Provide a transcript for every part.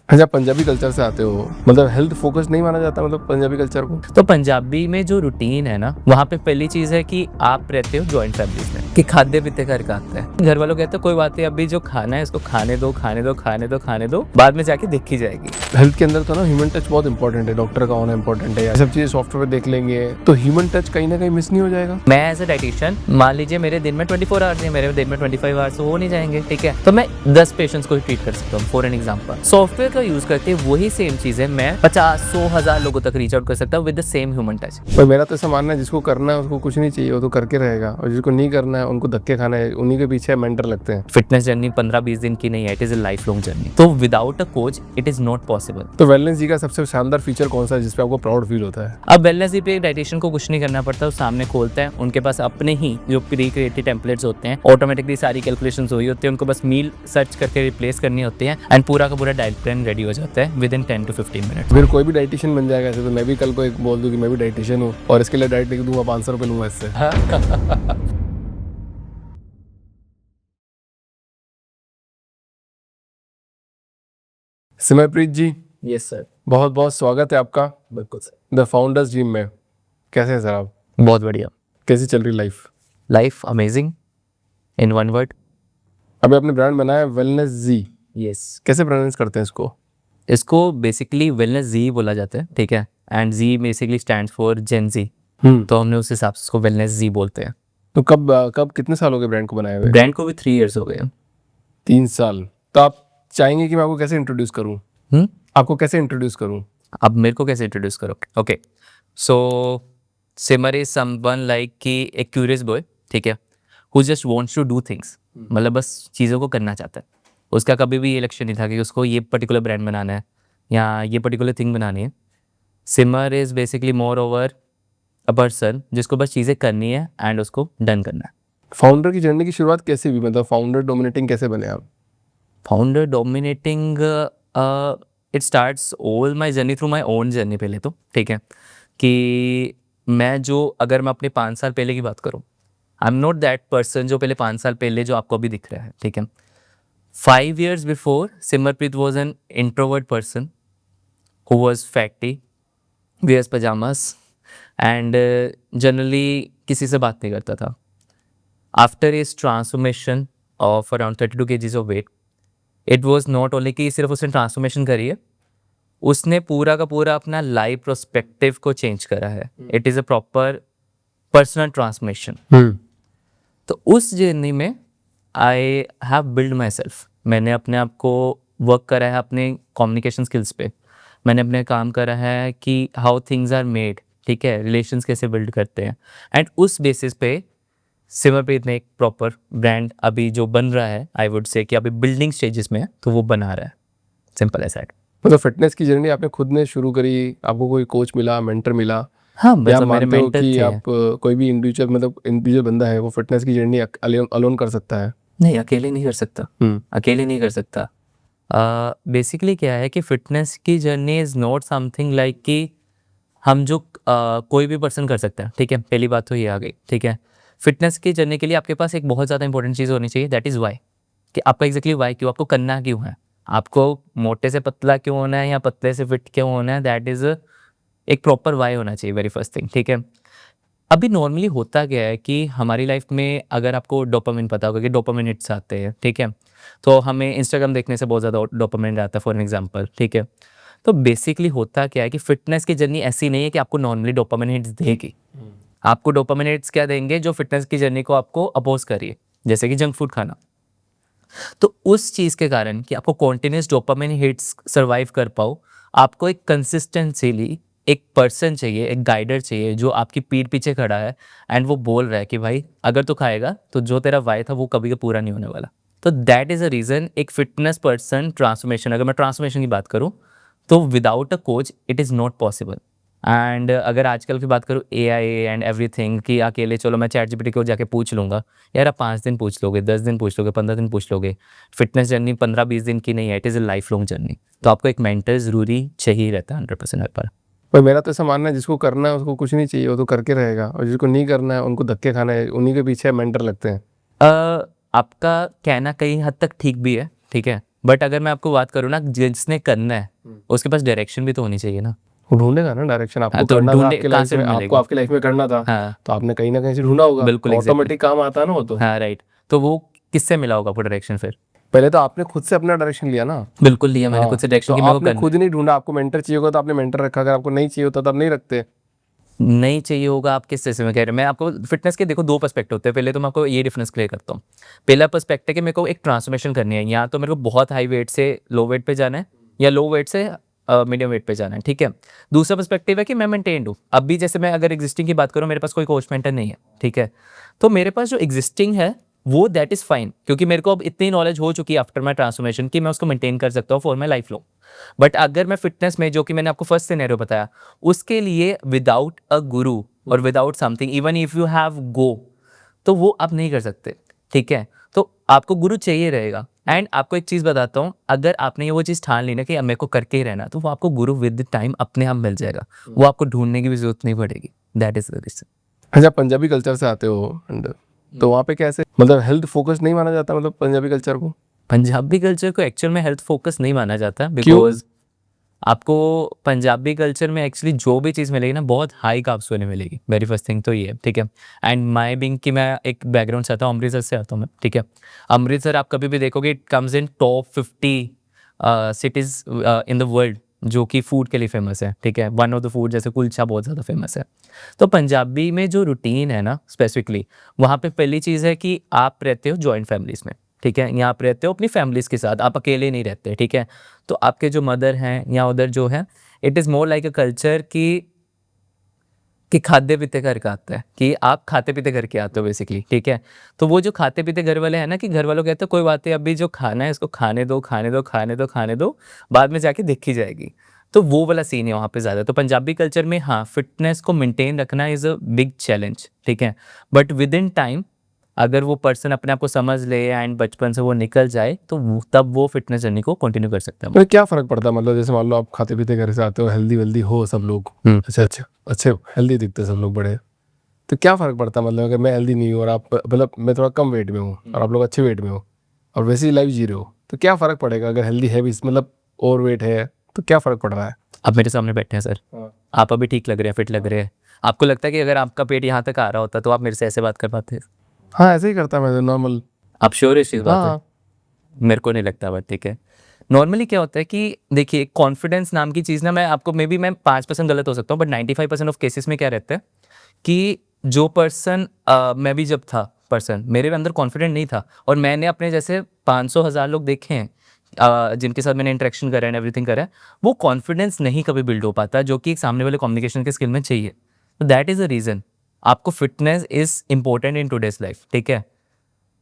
अच्छा, पंजाबी कल्चर से आते हो, मतलब हेल्थ फोकस नहीं माना जाता मतलब पंजाबी कल्चर को? तो पंजाबी में जो रूटीन है ना, वहाँ पे पहली चीज है कि आप रहते हो जॉइंट फैमिलीज में, कि खाद्य पीते घर का आता है। घर वालों कहते हैं कोई बात नहीं, अभी जो खाना है इसको खाने दो खाने दो खाने दो खाने दो, बाद में जाके देखी जाएगी। हेल्थ के अंदर तो ना ह्यूमन टच बहुत इंपॉर्टेंट है, डॉक्टर का होना इंपॉर्टेंट है, ये सब चीजें सॉफ्टवेयर देख लेंगे तो ह्यूमन टच कहीं ना कहीं मिस नहीं हो जाएगा? मैं एज अ डाइटिशियन, मान लीजिए मेरे दिन में 24 आवर्स है, मेरे दिन में 25 आवर्स तो हो नहीं जाएंगे, ठीक है, तो मैं 10 पेशेंट्स को ही ट्रीट कर सकता हूँ। फॉर एन एग्जांपल, सॉफ्टवेयर का यूज करके वही सेम चीजें मैं 50-100,000 लोगों तक रीच आउट कर सकता हूँ with the same human touch. पर मेरा तो ऐसा मानना है, जिसको करना है उसको कुछ नहीं चाहिए, वो तो करके रहेगा, और जिसको नहीं करना है उनको धक्के खाना है, उन्हीं के पीछे मेंटर लगते हैं। फिटनेस जर्नी 15-20 दिन की नहीं है, it is a life long journey. तो without a coach it is not possible. तो वेलनेस जी का सबसे शानदार फीचर कौन सा है जिसपे आपको प्राउड फील होता है? अब वेलनेस पे एक डाइटिशियन को कुछ नहीं करना पड़ता, वो सामने खोलता है, उनके पास अपने ही जो प्री क्रिएटेड टेम्पलेट्स होते हैं, ऑटोमेटिकली सारी कैलकुलेशंस हुई होती है, उनको बस मील सर्च करके रिप्लेस करनी होती है एंड पूरा का पूरा डाइट प्लान रेडी हो जाता है विद इन 10 to 15 मिनट्स। फिर कोई भी डाइटिशियन बन जाएगा ऐसे, तो मैं भी कल को एक बोल दूं कि मैं भी डाइटिशियन हूँ और इसके लिए डाइट लिख दूंगा, 500 रुपये लूंगा इससे। सिमरप्रीत जी, यस सर। बहुत बहुत स्वागत है आपका बिल्कुल सर। द फाउंडर्स जिम में। कैसे हैं सर आप? बहुत बढ़िया। कैसी चल रही life? Life amazing in one word. अभी आपने ब्रांड बनाया वेलनेस जी, यस। कैसे प्रोनाउंस करते हैं इसको? इसको बेसिकली वेलनेस जी बोला जाता है, ठीक है, and G basically stands for Gen G, तो हमने उस हिसाब से इसको वेलनेस जी बोलते हैं। तो कब कितने साल हो गए ब्रांड को बनाए हुए? ब्रांड को भी 3 years हो गए। 3 साल। तो आप चाहेंगे कि मैं आपको कैसे इंट्रोड्यूस करूं? आपको कैसे इंट्रोड्यूस करूं? अब मेरे को कैसे इंट्रोड्यूस करोगे? Okay, so Simar is someone like कि एक क्यूरियस बॉय, ठीक है, who just wants to do things, मतलब बस चीज़ों को करना चाहता है। उसका कभी भी ये लक्ष्य नहीं था कि उसको ये पर्टिकुलर ब्रांड बनाना है या ये पर्टिकुलर थिंग बनानी है। Simar is basically more over a person जिसको बस चीज़ें करनी है एंड उसको डन करना है। फाउंडर की जर्नी की शुरुआत कैसे हुई, मतलब फाउंडर डोमिनेटिंग कैसे बने आप? Founder dominating, it starts all my journey through my own journey पहले तो, ठीक है, कि अगर मैं अपने 5 साल पहले की बात करूँ, I am not that person जो पहले 5 साल पहले जो आपको अभी दिख रहा है, ठीक है। 5 years before Simarpreet was an introvert person who was fatty, wears pajamas and generally किसी से बात नहीं करता था। After is transformation of around 32 kgs of weight, it was not only कि सिर्फ उसने ट्रांसफॉर्मेशन करी है, उसने पूरा का पूरा अपना लाइफ प्रोस्पेक्टिव को चेंज करा है। It is a proper personal transformation. तो उस जर्नी में I have build my self. मैंने अपने आप को वर्क करा है अपने कम्युनिकेशन स्किल्स पे, मैंने अपने काम करा है कि हाउ थिंग्स आर मेड, ठीक है, रिलेशंस कैसे बिल्ड करते हैं, एंड उस बेसिस पे सिमरप्रीत ने एक प्रॉपर ब्रांड अभी जो बन रहा है, आई वुड से कि अभी बिल्डिंग स्टेजेस में है, तो वो बना रहा है। Simple as that. मतलब फिटनेस की जर्नी आपने खुद ने शुरू करी, आपको कोई कोच मिला, मेंटर मिला, हाँ, या आप मतलब मेरे मानते हो मेंटर कि थे। आप कोई भी इंडिविजुअल बंदा है वो फिटनेस की जर्नी अलोन कर सकता है? नहीं, अकेले नहीं कर सकता, अकेले नहीं कर सकता। बेसिकली क्या है कि फिटनेस की journey is not something like कि हम जो कोई भी पर्सन कर सकता है, ठीक है, पहली बात तो ये आ गई, ठीक है। फिटनेस की जर्नी के लिए आपके पास एक बहुत ज़्यादा इंपॉर्टेंट चीज़ होनी चाहिए, दैट इज़ वाई, कि आपका एग्जैक्टली वाई क्यों, आपको करना क्यों है, आपको मोटे से पतला क्यों होना है या पतले से फिट क्यों होना है, दैट इज़ एक प्रॉपर वाई होना चाहिए, वेरी फर्स्ट थिंग, ठीक है। अभी नॉर्मली होता क्या है कि हमारी लाइफ में अगर आपको डोपामिन पता होगा कि डोपामिन हिट्स आते हैं, ठीक है, तो हमें इंस्टाग्राम देखने से बहुत ज़्यादा डोपामिन आता है फॉर एग्जांपल, ठीक है। तो बेसिकली होता क्या है कि फिटनेस की जर्नी ऐसी नहीं है कि आपको नॉर्मली डोपामिन हिट्स देगी। आपको डोपामिन हिट्स क्या देंगे, जो फिटनेस की जर्नी को आपको अपोज करिए, जैसे कि जंक फूड खाना। तो उस चीज़ के कारण कि आपको कॉन्टिन्यूस डोपामिन हिट्स सर्वाइव कर पाओ, आपको एक कंसिस्टेंसीली एक पर्सन चाहिए, एक गाइडर चाहिए जो आपकी पीठ पीछे खड़ा है एंड वो बोल रहा है कि भाई अगर तू खाएगा तो जो तेरा वाई था वो कभी का पूरा नहीं होने वाला। तो दैट इज़ अ रीज़न एक फिटनेस पर्सन ट्रांसफॉर्मेशन, अगर मैं ट्रांसफॉर्मेशन की बात करूँ तो without a coach it is not possible. And अगर आजकल की बात करूँ AI एंड एवरीथिंग कि अकेले चलो मैं चैट जीपीटी को जाके पूछ लूँगा, यार आप 5 दिन पूछ लोगे, 10 दिन पूछ लोगे, 15 दिन पूछ लोगे। फिटनेस जर्नी 15-20 दिन की नहीं है, it is a life long journey. तो आपको एक मेंटर ज़रूरी चाहिए रहता है 100% हर बार। पर मेरा तो ऐसा मानना है, जिसको करना है उसको कुछ नहीं चाहिए, वो तो करके रहेगा, और जिसको नहीं करना है उनको धक्के खाना है, उन्हीं के पीछे मेंटर लगते हैं। आपका कहना कहीं हद तक ठीक भी है, ठीक है, बट अगर मैं आपको बात करूँ ना, जिसने करना है उसके पास डायरेक्शन भी तो होनी चाहिए ना। वो ढूंढेगा ना डायरेक्शन, आपको तो करना था ढूंढे आपके कहाँ लाइफ से में, आपको मिलेगा? आपकी लाइफ में करना था, हाँ तो आपने कहीं ना कहीं से ढूंढा होगा, बिल्कुल exactly. ऑटोमेटिक काम आता है ना वो तो। हाँ राइट, तो वो किससे मिला होगा आपको डायरेक्शन फिर? पहले तो आपने खुद से अपना डायरेक्शन लिया ना। बिल्कुल लिया मैंने हाँ, खुद से डायरेक्शन तो कि मेरे को आपने करना खुद ही नहीं ढूंढा, आपको मेंटर चाहिए होगा तो आपने मेंटर रखा, अगर आपको नहीं चाहिए होता तो आप नहीं रखते। नहीं चाहिए होगा। आप किस तरह में कह रहे हैं? मैं आपको फिटनेस के देखो दो पर्सपेक्टिव होते हैं। पहले तो मैं आपको ये डिफरेंस क्लियर करता हूँ। पहला पर्सपेक्टिव है कि मेरे को एक ट्रांसफॉर्मेशन करनी है, या तो मेरे को बहुत हाई वेट से लो वेट पे जाना है, या लो वेट से मीडियम वेट पे जाना है, ठीक है। दूसरा पर्सपेक्टिव है कि मैं मेंटेन्ड हूँ। अभी जैसे मैं अगर एग्जिस्टिंग की बात करूँ, मेरे पास कोई कोच मेंटर नहीं है, ठीक है। तो मेरे पास जो एग्जिस्टिंग है वो दैट इज़ फाइन, क्योंकि मेरे को अब इतनी नॉलेज हो चुकी है आफ्टर माई ट्रांसफॉर्मेशन कि मैं उसको मेंटेन कर सकता हूँ for my life long. But अगर मैं फिटनेस में, जो कि मैंने आपको फर्स्ट सिनेरियो बताया, उसके लिए विदाउट अ गुरु और without something, even if you have गो, तो वो आप नहीं कर सकते, ठीक है। तो आपको गुरु चाहिए रहेगा। एंड आपको एक चीज़ बताता हूँ, अगर आपने ये वो चीज़ ठान ली ना कि अब मेरे को करके ही रहना, तो वो आपको गुरु विद टाइम अपने आप मिल जाएगा। वो आपको ढूंढने की भी जरूरत नहीं पड़ेगी। That is the reason. अच्छा, पंजाबी कल्चर से आते हो and तो वहाँ पे कैसे, मतलब हेल्थ फोकस नहीं माना जाता, मतलब पंजाबी कल्चर को? पंजाबी कल्चर को एक्चुअल में हेल्थ फोकस नहीं माना जाता, क्यों? बिकॉज आपको पंजाबी कल्चर में एक्चुअली जो भी चीज़ मिलेगी ना, बहुत हाई कार्ब्स वाली मिलेगी। वेरी फर्स्ट थिंग तो ये है, ठीक है। एंड माई बिंग कि मैं एक बैकग्राउंड से आता हूँ, अमृतसर से आता हूँ मैं, ठीक है। अमृतसर आप कभी भी देखोगे it comes in top 50 cities in the world जो कि फूड के लिए फेमस है, ठीक है। वन ऑफ द फूड जैसे कुलचा बहुत ज़्यादा फेमस है। तो पंजाबी में जो रूटीन है ना स्पेसिफिकली, वहाँ पे पहली चीज़ है कि आप रहते हो जॉइंट फैमिलीज़ में, ठीक है। यहाँ आप रहते हो अपनी फैमिलीज़ के साथ, आप अकेले नहीं रहते, ठीक है। तो आपके जो मदर हैं या उधर जो है, it is more like a culture कि खाते पीते घर का आता है, कि आप खाते पीते घर के आते हो बेसिकली, ठीक है। तो वो जो खाते पीते घर वाले हैं ना, कि घर वालों कहते हैं कोई बात नहीं, अभी जो खाना है इसको खाने दो खाने दो खाने दो खाने दो, बाद में जाके देखी जाएगी। तो वो वाला सीन है वहाँ पे ज़्यादा। तो पंजाबी कल्चर में हाँ, फिटनेस को मेंटेन रखना इज़ अ बिग चैलेंज, ठीक है। बट विद इन टाइम अगर वो पर्सन अपने आप को समझ ले एंड बचपन से वो निकल जाए, तो तब वो फिटनेस जर्नी को कंटिन्यू कर सकता है। तो क्या फर्क पड़ता है, मतलब जैसे मान लो आप खाते पीते घर से आते हो, हेल्दी वेल्दी हो सब लोग, अच्छा अच्छा अच्छे हेल्दी दिखते हैं सब लोग बड़े, तो क्या फ़र्क पड़ता है, मतलब अगर मैं हेल्दी नहीं हूँ और आप, मतलब मैं थोड़ा कम वेट में हूँ और आप लोग अच्छे वेट में हो और वैसे ही लाइफ जी रहे हो, तो क्या फ़र्क पड़ेगा अगर हेल्दी है भी, मतलब ओवर वेट है, तो क्या फ़र्क पड़ रहा है? आप मेरे सामने बैठे हैं सर, हाँ। आप अभी ठीक लग रहे हैं, फिट लग रहे हैं। आपको लगता है कि अगर आपका पेट यहाँ तक आ रहा होता तो आप मेरे से ऐसे बात कर पाते? हाँ, ऐसे ही करता मैं नॉर्मल। आप श्योर है इस चीज़ बात है? हाँ। मेरे को नहीं लगता, बट ठीक है। नॉर्मली क्या होता है कि देखिए, कॉन्फिडेंस नाम की चीज़ ना, मैं आपको मे बी मैं 5% गलत हो सकता हूँ, बट 95% ऑफ केसेस में क्या रहता है कि जो पर्सन मैं भी जब था पर्सन, मेरे अंदर कॉन्फिडेंट नहीं था, और मैंने अपने जैसे 500,000 लोग देखे हैं जिनके साथ मैंने इंटरेक्शन करा है, एवरीथिंग करा है, वो कॉन्फिडेंस नहीं कभी बिल्ड हो पाता जो कि एक सामने वाले कम्युनिकेशन के स्किल में चाहिए। तो दैट इज़ द रीज़न आपको fitness is important in today's life, ठीक है।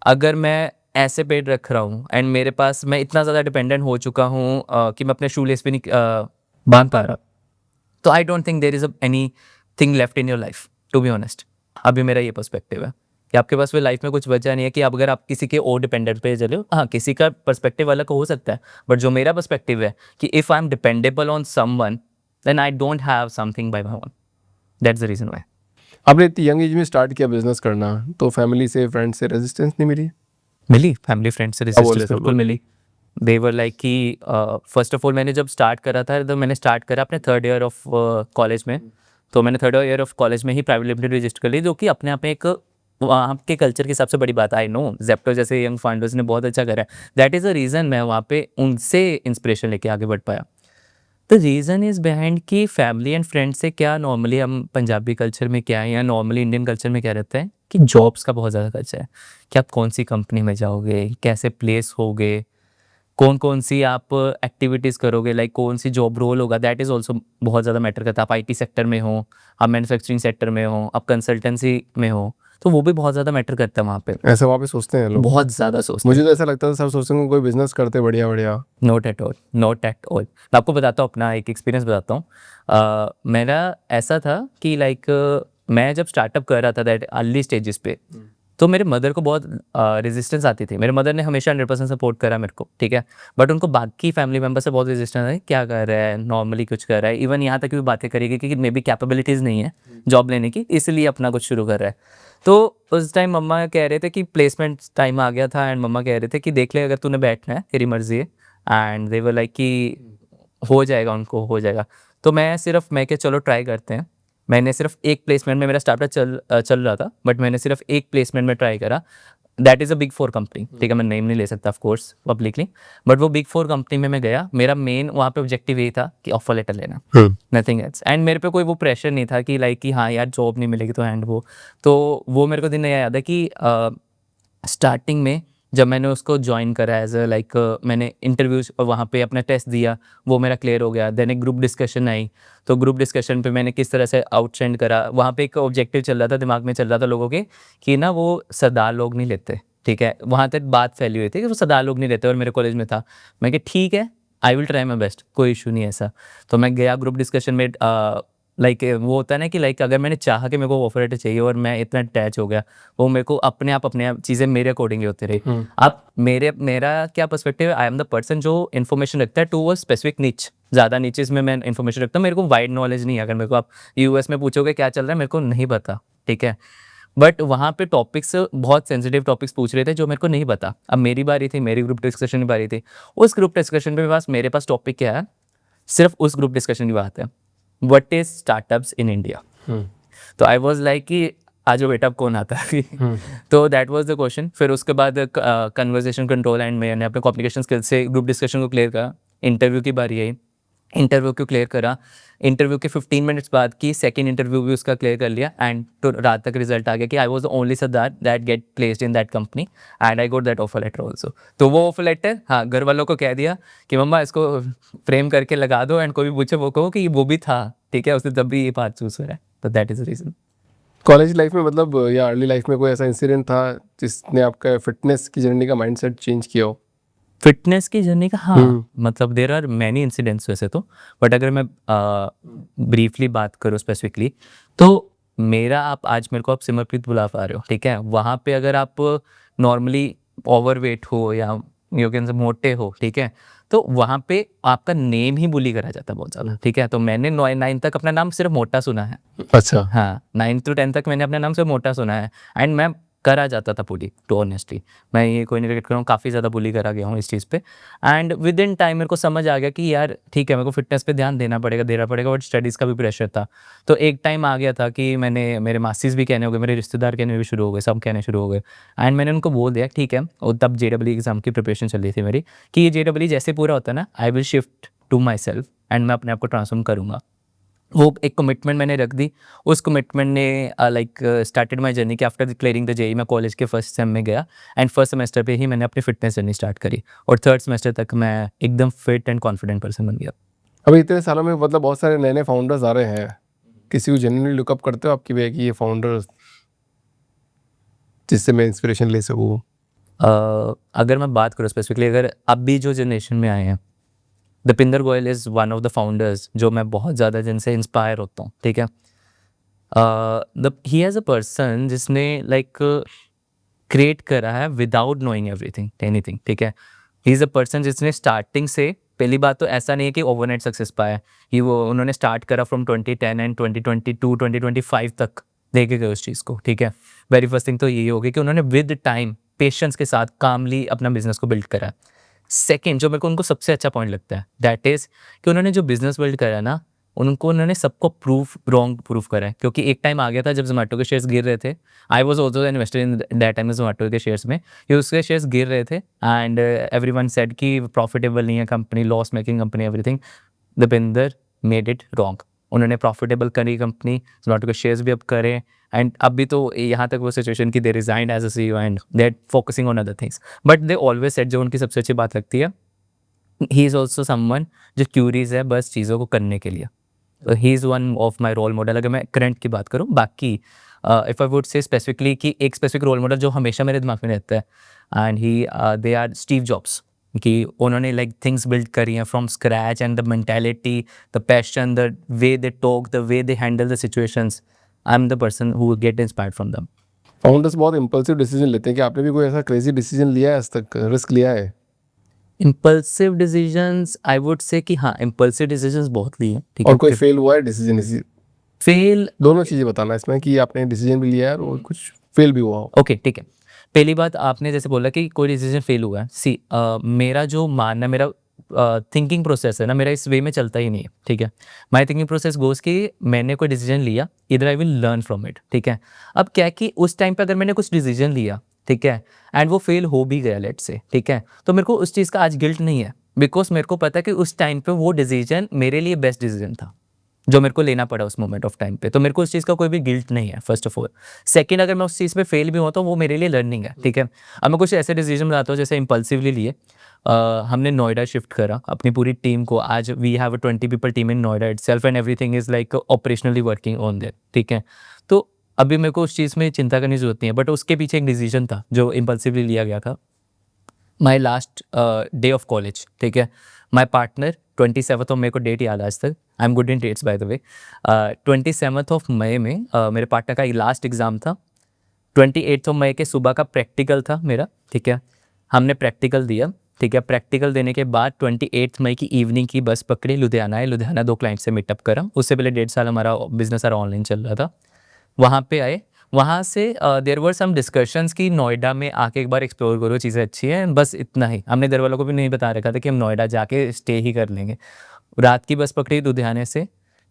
अगर मैं ऐसे पेट रख रहा हूँ एंड मेरे पास, मैं इतना ज़्यादा डिपेंडेंट हो चुका हूँ कि मैं अपने शू लेस भी नहीं बांध पा रहा, तो I don't think there is anything left in your life, to be honest. अभी मेरा ये पर्सपेक्टिव है कि आपके पास फिर लाइफ में कुछ बचा नहीं है कि अब अगर आप किसी के और डिपेंडेंट पे चले हो। हाँ, किसी का पर्सपेक्टिव अलग हो सकता है, बट जो मेरा पर्सपेक्टिव है कि if I am dependable on someone, then I don't have something by my own. That's the reason why. आपने इतनी यंग एज में स्टार्ट किया बिजनेस करना, तो फैमिली से, फ्रेंड से रेजिस्टेंस नहीं मिली? मिली, फैमिली फ्रेंड से क्या बोले रेजिस्टेंस सब बिल्कुल लोग? मिली। दे वर लाइक कि फर्स्ट ऑफ ऑल मैंने जब स्टार्ट करा था, तो मैंने स्टार्ट करा अपने थर्ड ईयर ऑफ कॉलेज में। तो मैंने थर्ड ईयर ऑफ कॉलेज में ही प्राइवेट लिमिटेड रजिस्टर कर ली, जो कि अपने आप में एक वहाँ के कल्चर की सबसे बड़ी बात, आई नो जेप्टो जैसे यंग फाउंडर्स ने बहुत अच्छा करा है। दैट इज़ द रीज़न मैं वहाँ पे उनसे इंस्पिरेशन लेके आगे बढ़ पाया। द रीज़न इज़ बिहाइंड कि फैमिली एंड फ्रेंड्स से क्या, नॉर्मली हम पंजाबी कल्चर में क्या है या नॉर्मली इंडियन कल्चर में क्या रहता है कि जॉब्स का बहुत ज़्यादा कल्चर है कि आप कौन सी कंपनी में जाओगे, कैसे प्लेस होगे, कौन-कौन सी आप एक्टिविटीज़ करोगे, लाइक कौन सी जॉब रोल होगा, दैट इज़ ऑल्सो बहुत ज़्यादा मैटर करता है। आप आईटी सेक्टर में हो, आप मैन्युफैक्चरिंग सेक्टर में हो, आप कंसल्टेंसी में हो, तो वो भी बहुत ज़्यादा मैटर करता है वहाँ पे। ऐसा वहाँ पे सोचते हैं लोग? बहुत ज़्यादा सोचते मुझे हैं। तो ऐसा लगता था सब सोचते हैं कोई बिजनेस करते बढ़िया बढ़िया। Not at all, not at all. मैं आपको बताता हूँ, अपना एक एक्सपीरियंस बताता हूँ। मेरा ऐसा था कि लाइक मैं जब स्टार्टअप कर रहा था दैट अर्ली स्टेजेस पे, तो मेरे मदर को बहुत रेजिस्टेंस आती थी। मेरे मदर ने हमेशा 100% सपोर्ट करा मेरे को, ठीक है। बट उनको बाकी फैमिली मेम्बर से बहुत रेजिस्टेंस है, क्या कर रहा है, नॉर्मली कुछ कर रहा है। इवन यहाँ तक भी बातें करेगी कि मे बी कैपेबिलिटीज़ नहीं है जॉब लेने की, इसलिए अपना कुछ शुरू कर रहा है। तो उस टाइम मम्मा कह रहे थे कि प्लेसमेंट टाइम आ गया था, एंड मम्मा कह रहे थे कि देख ले, अगर तूने बैठना है तेरी मर्जी है, एंड दे वर लाइक कि हो जाएगा, उनको हो जाएगा। तो मैं क्या चलो ट्राई करते हैं। मैंने सिर्फ एक प्लेसमेंट में, मेरा स्टार्टअप चल रहा था, बट मैंने सिर्फ एक प्लेसमेंट में ट्राई करा। That is a big 4 company, ठीक है, मैं नेम नहीं ले सकता ऑफ कोर्स पब्लिकली, बट वो बिग 4 कंपनी में मैं गया। मेरा मेन वहाँ पे ऑब्जेक्टिव यही था कि ऑफर लेटर लेना, नथिंग एल्स। एंड मेरे पे कोई वो प्रेशर नहीं था कि लाइक कि हाँ यार जॉब नहीं मिलेगी तो एंड वो मेरे को दिन याद है कि स्टार्टिंग में जब मैंने उसको ज्वाइन करा एज अ लाइक मैंने इंटरव्यूज वहाँ पे अपना टेस्ट दिया, वो मेरा क्लियर हो गया। देन एक ग्रुप डिस्कशन आई, तो ग्रुप डिस्कशन पे मैंने किस तरह से आउटस्टैंड करा। वहाँ पे एक ऑब्जेक्टिव चल रहा था, दिमाग में चल रहा था लोगों के कि ना वो सरदार लोग नहीं लेते, ठीक है। वहाँ तक बात फैली हुई थी कि वो सरदार लोग नहीं लेते, और मेरे कॉलेज में था। मैं कि ठीक है, I will try my best, कोई इशू नहीं है ऐसा। तो मैं गया ग्रुप डिस्कशन में। लाइक वो होता है ना कि लाइक अगर मैंने चाहा कि मेरे को ऑफर लेटर चाहिए और मैं इतना अटैच हो गया, वो मेरे को अपने आप चीज़ें मेरे अकॉर्डिंग ही होती रही। अब मेरा क्या पर्सपेक्टिव है, आई एम द पर्सन जो इन्फॉर्मेशन रखता है टू वो स्पेसिफिक निच। ज़्यादा नीचेज में मैं इन्फॉर्मेशन रखता हूँ, मेरे को वाइड नॉलेज नहीं है। अगर मेरे को आप यूएस में पूछोगे क्या चल रहा है, मेरे को नहीं पता, ठीक है। बट वहाँ पे टॉपिक्स बहुत सेंसिटिव टॉपिक्स पूछ रहे थे जो मेरे को नहीं पता। अब मेरी बारी थी, मेरी ग्रुप डिस्कशन की बारी थी। उस ग्रुप डिस्कशन पे मेरे पास टॉपिक क्या है, सिर्फ उस ग्रुप डिस्कशन की बात है, what is startups in India. तो आई वाज लाइक कि आज बेटा अब कौन आता है तो दैट वाज द क्वेश्चन। फिर उसके बाद कन्वर्सेशन कंट्रोल एंड मैंने अपने कम्युनिकेशन स्किल से ग्रुप डिस्कशन को क्लियर करा। इंटरव्यू की बारी आई, इंटरव्यू को क्लियर करा। इंटरव्यू के 15 मिनट्स बाद की सेकंड इंटरव्यू भी उसका क्लियर कर लिया, एंड तो रात तक रिजल्ट आ गया कि I was the only sardar that get placed in that company, and I got that offer letter also. तो वो ऑफर लेटर, हाँ, घर वालों को कह दिया कि मम्मा इसको फ्रेम करके लगा दो, एंड कोई भी पूछे वो कहो कि वो भी था, ठीक है, उसने तब भी ये बात चूज करा है। तो that is the reason. College life में मतलब या अर्ली लाइफ में कोई ऐसा इंसिडेंट था जिसने आपका फिटनेस की जर्नी का माइंडसेट चेंज किया हो? फिटनेस की जर्नी का, हाँ, मतलब देर आर मैनी इंसिडेंट्स वैसे तो, बट अगर मैं ब्रीफली बात करूँ स्पेसिफिकली, तो आप आज मेरे को आप सिमरप्रीत बुला पा रहे हो, ठीक है। वहाँ पे अगर आप नॉर्मली ओवरवेट हो या यू कैन से मोटे हो, ठीक है, तो वहाँ पे आपका नेम ही बुली करा जाता है बहुत ज़्यादा, ठीक है। तो मैंने 9 तक अपना नाम सिर्फ मोटा सुना है। अच्छा। हाँ, 9 to 10 तक मैंने अपना नाम सिर्फ मोटा सुना है, एंड मैं करा जाता था बुली, टू ऑनेस्टली। मैं ये कोई नहीं रिग्रेट कर रहा हूँ, काफ़ी ज़्यादा बुली करा गया हूँ इस चीज़ पे। एंड विद इन टाइम मेरे को समझ आ गया कि यार ठीक है, मेरे को फिटनेस पे ध्यान देना पड़ेगा, बट स्टडीज़ का भी प्रेशर था। तो एक टाइम आ गया था कि मेरे मासीज भी कहने हो गए, मेरे रिश्तेदार कहने भी शुरू हो गए, सब कहने शुरू हो गए। एंड मैंने उनको बोल दिया ठीक है, और तब JEE एग्ज़ाम की प्रिपरेशन चल रही थी मेरी, कि ये JEE जैसे पूरा होता है ना, I will shift to myself, and मैं अपने आप को ट्रांसफॉर्म करूँगा। वो एक कमिटमेंट मैंने रख दी। उस कमिटमेंट ने लाइक स्टार्टेड माय जर्नी कि आफ्टर क्लियरिंग द JEE मैं कॉलेज के फर्स्ट सेम में गया, एंड फर्स्ट सेमेस्टर पे ही मैंने अपनी फिटनेस जर्नी स्टार्ट करी, और थर्ड सेमेस्टर तक मैं एकदम फिट एंड कॉन्फिडेंट पर्सन बन गया। अभी इतने सालों में मतलब बहुत सारे नए नए फाउंडर्स आ रहे हैं, किसी को जेन्युइनली लुकअप करते हो आपकी वे कि ये फाउंडर जिससे मैं इंस्पिरेशन ले सकूँ? अगर मैं बात करूँ स्पेसिफिकली, अगर अभी जो जनरेशन में आए हैं, Deepinder Goyal is one of the founders जो मैं बहुत ज़्यादा जिनसे इंस्पायर होता हूँ, ठीक है। ही एज अ पर्सन जिसने लाइक क्रिएट करा है विदाउट नोइंग एनीथिंग, ठीक है। ही इज़ अ पर्सन जिसने स्टार्टिंग से, पहली बात तो ऐसा नहीं है कि ओवरनाइट सक्सेस पाया, उन्होंने स्टार्ट करा फ्रॉम 2010 एंड 2022 2025 तक लेके गए उस चीज़ को, ठीक है। वेरी फर्स्ट थिंग तो यही होगी कि उन्होंने विद टाइम पेशेंस के साथ कामली अपना बिजनेस को बिल्ड करा। सेकेंड जो मेरे को उनको सबसे अच्छा पॉइंट लगता है, दैट इज़ कि उन्होंने जो बिजनेस बिल्ड करा ना, उन्होंने सबको रॉन्ग प्रूफ करा है। क्योंकि एक टाइम आ गया था जब जोमेटो के शेयर्स गिर रहे थे, I was also invested in that time Zomato के शेयर्स में, ये उसके शेयर्स गिर रहे थे, एंड एवरीवन सेड कि प्रॉफिटेबल नहीं है company, loss making company, everything. Deepinder made it wrong. उन्होंने प्रॉफिटेबल करी कंपनी, जोमेटो के शेयर्स भी अब करें, एंड अभी तो यहाँ तक वो सिचुएशन की they resigned as a CEO and they are focusing on other things, but they always said, जो उनकी सबसे अच्छी बात लगती है, ही इज़ ऑल्सो समवन जो क्यूरीज है बस चीज़ों को करने के लिए। He is one of my role model अगर मैं करंट की बात करूँ। बाकी if I would say specifically कि एक स्पेसिफिक रोल मॉडल जो हमेशा मेरे दिमाग में रहता है, and they are Steve Jobs, कि उन्होंने लाइक थिंग्स बिल्ड करी हैं from scratch, and the mentality, the passion, the way they talk, the way they handle the situations, I am the person who get inspired from them. Founders बहुत impulsive decision लेते हैं, कि आपने भी कोई ऐसा क्रेजी डिसीजन लिया है आज तक, रिस्क लिया है? इम्पल्सिव डिसीजंस, आई वुड से कि हाँ, इम्पल्सिव डिसीजंस बहुत लिए हैं, ठीक है। और कोई फेल हुआ है डिसीजन? इसी फेल, दोनों चीज़ें बताना इसमें, कि आपने डिसीजन भी लिया है और कुछ फेल भी हुआ हो। ओके, ठीक है। पहली बात, आपने जैसे बोला कि कोई डिसीजन फेल हुआ है, मेरा जो मानना, मेरा थिंकिंग प्रोसेस है ना मेरा इस वे में चलता ही नहीं है, ठीक है। माई थिंकिंग प्रोसेस गोज़ कि मैंने कोई डिसीजन लिया, इधर I will learn from it, ठीक है। अब क्या है कि उस टाइम पे अगर मैंने कुछ डिसीजन लिया, ठीक है, एंड वो फेल हो भी गया लेट्स से, ठीक है, तो मेरे को उस चीज़ का आज गिल्ट नहीं है, बिकॉज मेरे को पता है कि उस टाइम पे वो डिसीजन मेरे लिए बेस्ट डिसीजन था जो मेरे को लेना पड़ा उस मोमेंट ऑफ टाइम पे। तो मेरे को उस चीज़ का कोई भी गिल्ट नहीं है फर्स्ट ऑफ ऑल। सेकंड, अगर मैं उस चीज़ पे फेल भी हुआ तो वो मेरे लिए लर्निंग है, ठीक है। अब मैं कुछ ऐसे डिसीजन बनाता हूँ जैसे इम्पल्सिवली लिए, हमने नोएडा शिफ्ट करा अपनी पूरी टीम को। आज we have a 20 people team in Noida itself and everything is like operationally working on there, ठीक है। तो अभी मेरे को उस चीज़ में चिंता करने की जरूरत नहीं है, बट उसके पीछे एक डिसीजन था जो इम्पल्सिवली लिया गया था। My last day of college, ठीक है, माई पार्टनर 27th ऑफ मई को डेट याद आज तक, I am good in dates by the way. 27th of May में मेरे पार्टनर का लास्ट एग्ज़ाम था। 28th ऑफ मई के सुबह का प्रैक्टिकल था मेरा, ठीक है। हमने प्रैक्टिकल दिया, ठीक है। प्रैक्टिकल देने के बाद 28th मई की इवनिंग की बस पकड़ी, लुधियाना है, लुधियाना 2 क्लाइंट से मीटअप करा। उससे पहले 1.5 साल हमारा बिजनेस सारा ऑनलाइन चल रहा था। वहाँ पे आए, वहाँ से देयर वर सम डिस्कशंस कि नोएडा में आके एक बार एक्सप्लोर करो, चीज़ें अच्छी हैं, बस इतना ही। हमने घर वालों को भी नहीं बता रखा था कि हम नोएडा जाके स्टे ही कर लेंगे। रात की बस पकड़ी लुधियाने से,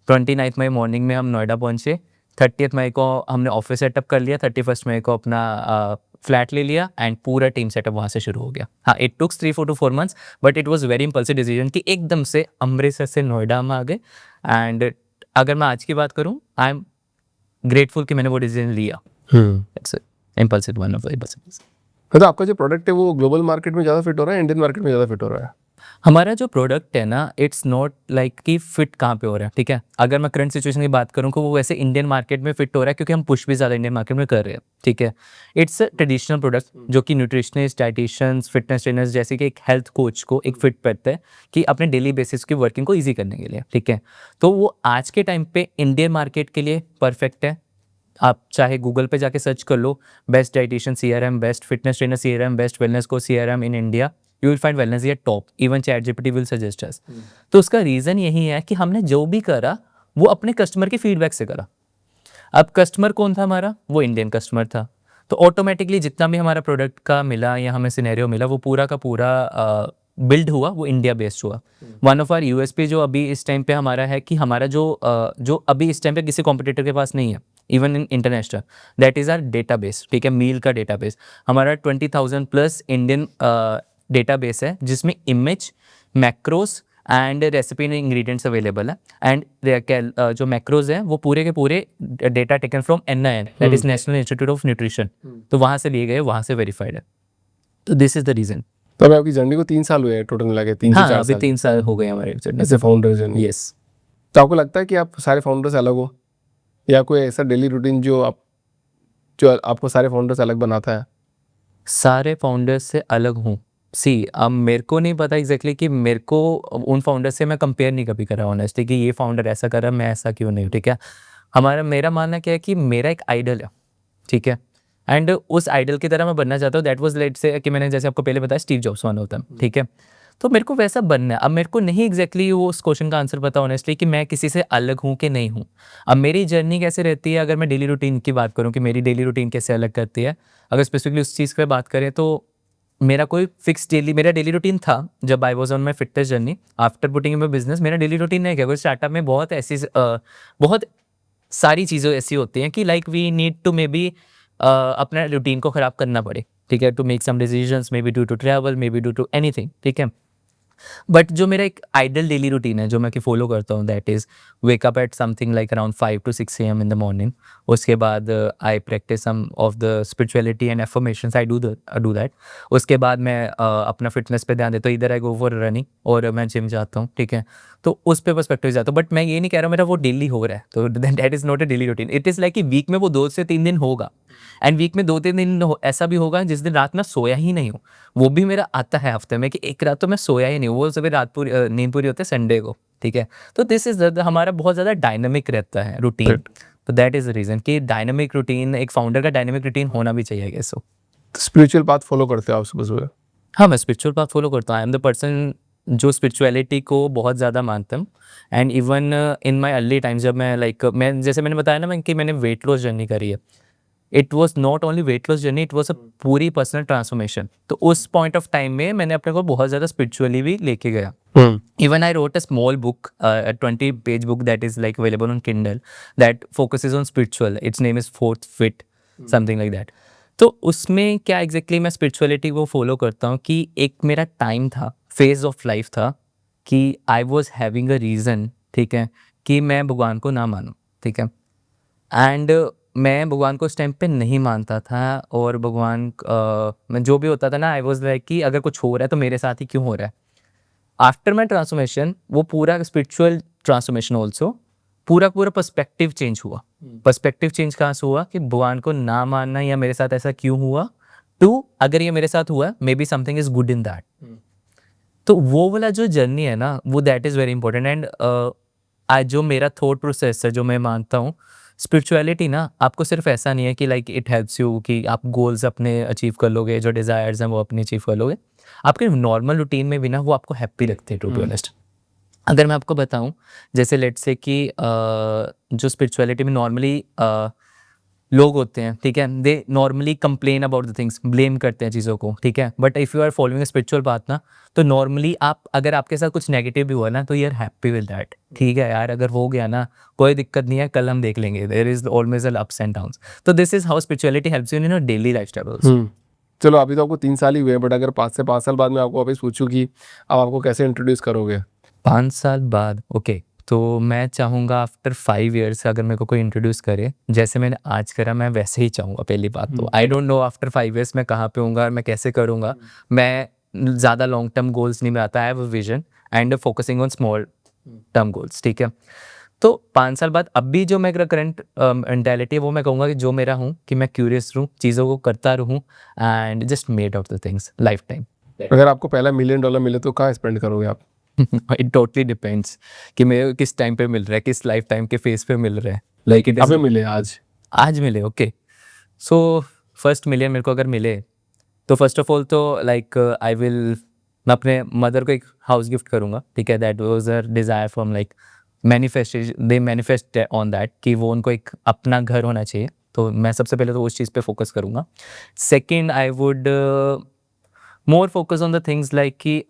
29 मई मॉर्निंग में हम नोएडा पहुँचे। 30th मई को हमने ऑफिस सेटअप कर लिया, 31st मई को अपना फ्लैट ले लिया एंड पूरा टीम सेटअप वहाँ से शुरू हो गया। हाँ, it takes 3 to 4 months but it was very impulsive decision कि एकदम से अमृतसर से नोएडा हम आ गए। एंड अगर मैं आज की बात करूँ, आई एम ग्रेटफुल कि मैंने वो डिसीजन लिया। It's impulsive one of the impulsive. तो आपका जो प्रोडक्ट है वो ग्लोबल मार्केट में ज़्यादा फिट हो रहा है, इंडियन मार्केट में ज़्यादा फिट हो रहा है? हमारा जो प्रोडक्ट है ना, इट्स नॉट लाइक कि फिट कहाँ पे हो रहा है, ठीक है। अगर मैं करंट सिचुएशन की बात करूँ तो वो वैसे इंडियन मार्केट में फिट हो रहा है क्योंकि हम पुश भी ज़्यादा इंडियन मार्केट में कर रहे हैं, ठीक है। इट्स अ ट्रेडिशनल प्रोडक्ट जो कि न्यूट्रिशनिस्ट, डाइटिशियंस, फिटनेस ट्रेनर्स जैसे कि एक हेल्थ कोच को एक फिट करता है कि अपने डेली बेसिस की वर्किंग को ईजी करने के लिए, ठीक है। तो वो आज के टाइम पे इंडियन मार्केट के लिए परफेक्ट है। आप चाहे गूगल पे जाके सर्च कर लो, best dietitian CRM, best fitness trainer CRM, best wellness coach CRM in India, you will find wellness at top, even ChatGPT will suggest us. तो उसका रीज़न यही है कि हमने जो भी करा वो अपने कस्टमर की फीडबैक से करा। अब कस्टमर कौन था हमारा? वो इंडियन कस्टमर था। तो ऑटोमेटिकली जितना भी हमारा प्रोडक्ट का मिला या हमें सिनेरियो मिला वो पूरा का पूरा बिल्ड हुआ, वो इंडिया बेस्ड हुआ। वन ऑफ आर USP जो अभी इस टाइम पे हमारा है कि हमारा जो अभी इस टाइम पे किसी कॉम्पिटिटर के पास नहीं है, even in international, that is our database, ठीक है। मील का डेटाबेस हमारा 20,000 प्लस इंडियन डेटाबेस है जिसमें image, macros and recipe ingredients available है। एंड जो मैक्रोज हैं वो पूरे के पूरे data taken from NIN, that is national institute of nutrition. तो वहाँ से लिए गए, वहाँ से वेरीफाइड है। तो दिस इज द रीजन। तो अभी आपकी जर्नी को 3 साल हुए हैं टोटल मिला के, 3 से 4 हाँ, अभी साल 3 साल हो गए हमारे ऐसे फाउंडर जर्नी। यस। तो आपको लगता है कि आप सारे फाउंडर से अलग हो, या कोई ऐसा डेली रूटीन जो आपको सारे फाउंडर से अलग बनाता है? सारे फाउंडर्स से अलग हूँ। अब मेरे को नहीं पता एग्जैक्टली कि मेरे को उन फाउंडर से मैं कंपेयर नहीं कभी करा ऑनेस्टली कि ये फाउंडर ऐसा कर रहा है, मैं ऐसा क्यों नहीं हूँ, ठीक है। मेरा मानना क्या है कि मेरा एक आइडल है, ठीक है, एंड उस आइडल की तरह मैं बनना चाहता हूँ। दैट वाज लेट्स से कि मैंने जैसे आपको पहले बताया स्टीव जॉब्स वन होता है, ठीक है। तो मेरे को वैसा बनना है। अब मेरे को नहीं एग्जैक्टली वो उस क्वेश्चन का आंसर पता ऑनेस्टली कि मैं किसी से अलग हूँ कि नहीं हूँ। अब मेरी जर्नी कैसे रहती है, अगर मैं डेली रूटीन की बात करूँ कि मेरी डेली रूटीन कैसे अलग करती है, अगर स्पेसिफिकली उस चीज़ पे बात करें तो मेरा डेली रूटीन था जब I was on my fitness journey after putting in my business. मेरा डेली रूटीन नहीं है, स्टार्टअप में बहुत सारी चीज़ें ऐसी होती हैं कि like we need to maybe अपना रूटीन को ख़राब करना पड़े, ठीक है, to make some decisions, maybe due to travel, maybe due to anything, ठीक है। बट जो मेरा एक आइडल डेली रूटीन है जो मैं कि फॉलो करता हूँ, that is wake up at something like around 5 to 6 AM in the morning. उसके बाद I practice some of the spirituality and affirmations, I do that. उसके बाद मैं अपना फिटनेस पे ध्यान देता हूँ, इधर आई गो फॉर रनिंग और मैं जिम जाता हूँ, ठीक है। तो उस पे पर्सपेक्टिव जाता हूँ, बट मैं ये नहीं कह रहा मेरा वो डेली हो रहा है, तो that is not a daily routine. It is like कि वीक में वो 2 से 3 दिन होगा, एंड वीक में 2-3 दिन ऐसा भी होगा जिस दिन रात में सोया ही नहीं हूँ। वो भी मेरा आता है हफ्ते में कि एक रात तो मैं सोया ही नहीं हूँ, वो सुबह नींद पूरी होती है संडे को, ठीक है। तो दिस इज हमारा बहुत ज़्यादा डायनामिक रहता है रूटीन। तो दैट इज़ द रीज़न कि डायनामिक रूटीन, एक फाउंडर का डायनामिक रूटीन होना भी चाहिए, I guess so. Spiritual path follow करते हो आप सुबह-सुबह? हाँ, मैं स्पिरिचुअल पाथ फॉलो करता हूँ। आई एम द पर्सन जो स्पिरिचुअलिटी को बहुत ज़्यादा मानता हूँ। And even in my early times जब मैं जैसे मैंने बताया ना कि मैंने वेट लॉस जर्नी करी है, it was not only weight loss journey, it was a पूरी पर्सनल ट्रांसफॉर्मेशन। तो उस पॉइंट ऑफ टाइम में मैंने अपने को बहुत ज़्यादा स्पिरिचुअली भी लेके गया। Even I wrote a small book, a 20-page book that is like available on Kindle that focuses on spiritual. Its name is Fourth Fit, something like that. तो उसमें क्या एग्जैक्टली मैं स्पिरिचुअलिटी को फॉलो करता हूँ कि एक मेरा टाइम था, फेज ऑफ लाइफ था कि I was having a reason, ठीक है, कि मैं भगवान को ना मानूँ, ठीक है। एंड मैं भगवान को उस टाइम पे नहीं मानता था, और भगवान मैं जो भी होता था ना, आई वॉज लाइक कि अगर कुछ हो रहा है तो मेरे साथ ही क्यों हो रहा है। आफ्टर माई ट्रांसफॉर्मेशन, वो पूरा स्पिरिचुअल ट्रांसफॉर्मेशन ऑल्सो, पूरा पर्सपेक्टिव चेंज हुआ। पर्सपेक्टिव चेंज कहाँ से हुआ कि भगवान को ना मानना या मेरे साथ ऐसा क्यों हुआ, टू अगर ये मेरे साथ हुआ may be something is good in that. तो वो वाला जो जर्नी है ना, वो that is very important. And आज जो मेरा थॉट प्रोसेस है, जो मैं मानता हूँ, स्पिरिचुअलिटी ना आपको सिर्फ ऐसा नहीं है कि लाइक इट हेल्प्स यू कि आप गोल्स अपने अचीव कर लोगे, जो डिज़ायर्स हैं वो अपने अचीव कर लोगे, आपके नॉर्मल रूटीन में भी ना वो आपको हैप्पी रखते हैं, टू बी ऑनेस्ट। अगर मैं आपको बताऊं, जैसे लेट्स से कि जो स्पिरिचुअलिटी में नॉर्मली लोग होते हैं, ठीक है, they normally complain about the things, blame करते हैं चीज़ों को, ठीक है। But if you are following a spiritual path ना, तो नॉर्मली आप, अगर आपके साथ कुछ नेगेटिव भी हुआ ना, तो you are happy with that, ठीक है यार, अगर हो गया ना कोई दिक्कत नहीं है, कल हम देख लेंगे, there is always ups and downs. तो this is how spirituality helps you in your daily lifestyle. चलो अभी तो आपको 3 साल ही हुए, बट अगर 5 से 5 साल बाद में आपको वापस पूछूं कि अब आपको कैसे इंट्रोड्यूस करोगे? 5 साल बाद, ओके, तो मैं चाहूँगा आफ्टर 5 years अगर मेरे को कोई इंट्रोड्यूस करे, जैसे मैंने आज करा, मैं वैसे ही चाहूँगा। पहली बात तो I don't know after 5 years मैं कहाँ पे हूँगा और मैं कैसे करूँगा। मैं ज़्यादा लॉन्ग टर्म गोल्स नहीं बनाता, I have a vision and focusing on small term goals, ठीक है। तो 5 साल बाद अभी जो मेरा करंट मेंटालिटी है, वो मैं कहूँगा कि जो मेरा हूँ कि मैं क्यूरियस रहूँ, चीज़ों को करता रहूँ and just made out the things life time. अगर आपको पहला $1 मिलियन मिले तो कहाँ स्पेंड करोगे आप? इट टोटली डिपेंड्स कि मेरे किस टाइम पे मिल रहा है, किस लाइफ टाइम के फेज पे मिल रहा है। लाइक इट अभी मिले आज मिले, ओके। सो फर्स्ट मिलियन मेरे को अगर मिले, तो फर्स्ट ऑफ ऑल तो लाइक आई विल, मैं अपने मदर को एक हाउस गिफ्ट करूँगा, ठीक है। That was a desire from like manifestation, they manifest on that कि वो उनको एक अपना घर होना चाहिए। तो मैं सबसे पहले तो उस चीज़ पे फोकस करूँगा। Second, I would more focus on the things like कि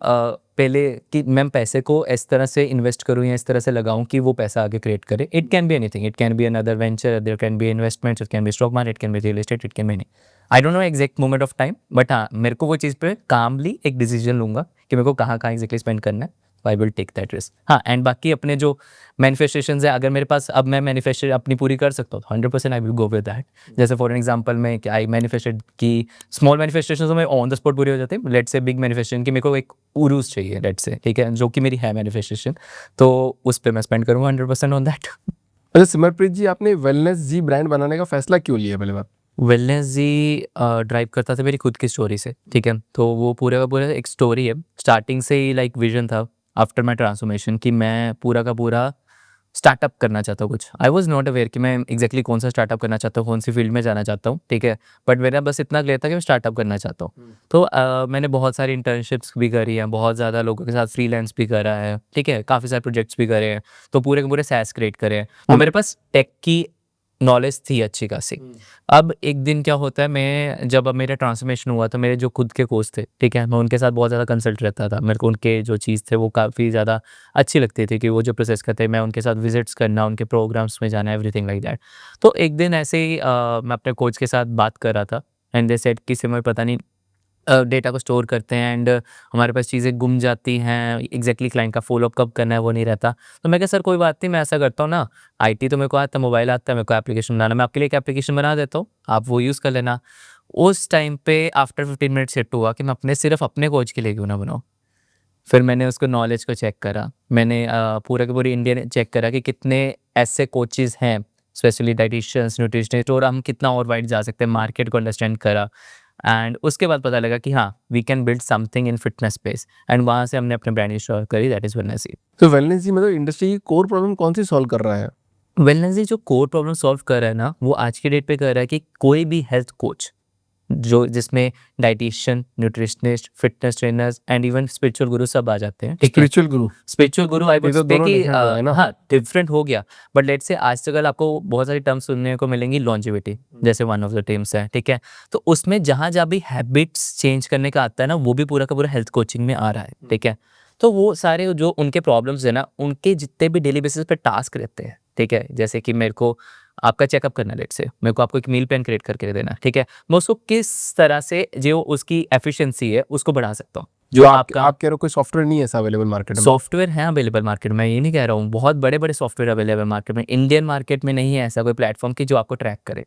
पहले कि मैं पैसे को इस तरह से इन्वेस्ट करूँ या इस तरह से लगाऊं कि वो पैसा आगे क्रिएट करे। It can be anything, it can be another venture, there can be investments, it can be stock market, it can be real estate, it can be any, I don't know exact moment of time, but हाँ, मेरे को वो चीज़ पे कामली एक decision लूँगा कि मेरे को कहाँ कहाँ एग्जैक्टली स्पेंड करना है। I will take that risk. हाँ, एंड बाकी अपने जो मैनिफेस्टेशंस है, अगर मेरे पास अब मैं मैनिफेस्ट अपनी पूरी कर सकता हूँ तो 100% I will go with that. जैसे फॉर एन एग्जांपल में कि आई मैनिफेस्टेड कि स्मॉल मैनिफेस्टेशन तो मैं ऑन द स्पॉट पूरी हो जाती है। लेट्स से बिग मैनिफेस्टेशन कि मेरे को एक उरूस चाहिए, लेट्स से, ठीक है, जो कि मेरी है मैनिफेस्टेशन, तो उस पर मैं स्पेंड करूँगा 100% ऑन दैट। अच्छा सिमरप्रीत जी, आपने वेलनेस जी ब्रांड बनाने का फैसला क्यों लिया? पहले बात, वेलनेस जी ड्राइव करता था मेरी खुद की स्टोरी से, ठीक है। तो वो पूरे का पूरा एक स्टोरी है, स्टार्टिंग से ही लाइक विजन था आफ्टर माई ट्रांसफॉर्मेशन कि मैं पूरा का पूरा स्टार्टअप करना चाहता हूँ कुछ। आई वॉज नॉट अवेयर कि मैं एग्जैक्टली कौन सा स्टार्टअप करना चाहता हूँ, कौन सी फील्ड में जाना चाहता हूँ, ठीक है। बट मेरा बस इतना क्लियर था कि मैं स्टार्टअप करना चाहता हूँ। तो मैंने बहुत सारी इंटर्नशिप्स भी करी हैं, बहुत ज़्यादा लोगों के साथ फ्रीलांस भी करा है, ठीक है, काफ़ी सारे प्रोजेक्ट्स भी करे हैं, तो पूरे के पूरे सैस क्रिएट करे हैं। तो मेरे पास टेक की नॉलेज थी अच्छी खासी। अब एक दिन क्या होता है, मैं जब अब मेरा ट्रांसफॉर्मेशन हुआ तो मेरे जो खुद के कोच थे, ठीक है, मैं उनके साथ बहुत ज़्यादा कंसल्ट रहता था। मेरे को उनके जो चीज़ थे वो काफ़ी ज़्यादा अच्छी लगती थी कि वो जो प्रोसेस करते हैं, मैं उनके साथ विजिट्स करना, उनके प्रोग्राम्स में जाना, एवरीथिंग लाइक दैट। तो एक दिन ऐसे ही मैं अपने कोच के साथ बात कर रहा था एंड दे सेड कि सिमर पता नहीं डेटा को स्टोर करते हैं एंड हमारे पास चीज़ें गुम जाती हैं, एग्जैक्टली क्लाइंट का फॉलोअप कब करना है वो नहीं रहता। तो मैं कहा सर कोई बात नहीं, मैं ऐसा करता हूँ ना, आईटी तो मेरे को आता है, मोबाइल आता है, मेरे को एप्लीकेशन बनाना, मैं आपके लिए एक एप्लीकेशन बना देता हूँ, आप वो यूज़ कर लेना। उस टाइम पे आफ्टर 15 मिनट सेट हुआ कि मैं सिर्फ अपने कोच के लिए क्यों ना बनाऊँ। फिर मैंने उसको नॉलेज को चेक करा, मैंने पूरे के पूरे इंडिया चेक करा कि कितने ऐसे कोचेज़ हैं, स्पेशली डाइटिशियंस, न्यूट्रिशनिस्ट, और हम कितना और वाइड जा सकते हैं, मार्केट को अंडरस्टैंड करा। एंड उसके बाद पता लगा कि हाँ, we can build something in fitness space, and वहाँ से हमने अपने ब्रांड इंस्टॉल करी, दैट इज़ वेलनेस जी। तो वेलनेस जी मतलब इंडस्ट्री की कोर प्रॉब्लम कौन सी सॉल्व कर रहा है? वेलनेस जी जो कोर प्रॉब्लम सॉल्व कर रहा है ना, वो आज की डेट पे कर रहा है कि कोई भी हेल्थ कोच जो जिसमें dietitian, nutritionist, fitness trainers and even spiritual गुरु सब आ जाते हैं, ठीक है। स्पिरिचुअल गुरु, स्पिरिचुअल गुरु आई ये वुड तो से दोनों कि डिफरेंट हो गए ना। हाँ डिफरेंट हो गया, बट लेट्स से आजकल आपको बहुत सारी टर्म्स सुनने को मिलेंगी, लॉन्जेविटी जैसे वन ऑफ द टर्म्स है, ठीक है। तो उसमें जहाँ जहाँ भी हैबिट्स चेंज करने का आता है ना, वो भी पूरा का पूरा हेल्थ कोचिंग में आ रहा है, ठीक है। तो वो सारे जो उनके प्रॉब्लम्स है ना, उनके जितने भी डेली बेसिस पे टास्क रहते हैं, ठीक है, जैसे कि मेरे को आपका चेकअप करना है, लेट्स से मेरे को आपको एक मील प्लान क्रिएट करके देना है, ठीक है। मैं उसको किस तरह से जो उसकी एफिशिएंसी है उसको बढ़ा सकता हूँ। जो तो आपका आप कह रहे हो कोई सॉफ्टवेयर नहीं है ऐसा अवेलेबल मार्केट में? सॉफ्टवेयर है अवेलेबल मार्केट में, मैं ये नहीं कह रहा हूँ, बहुत बड़े बड़े सॉफ्टवेयर अवेलेबल मार्केट में। इंडियन मार्केट में नहीं है ऐसा कोई प्लेटफॉर्म कि जो आपको ट्रैक करे।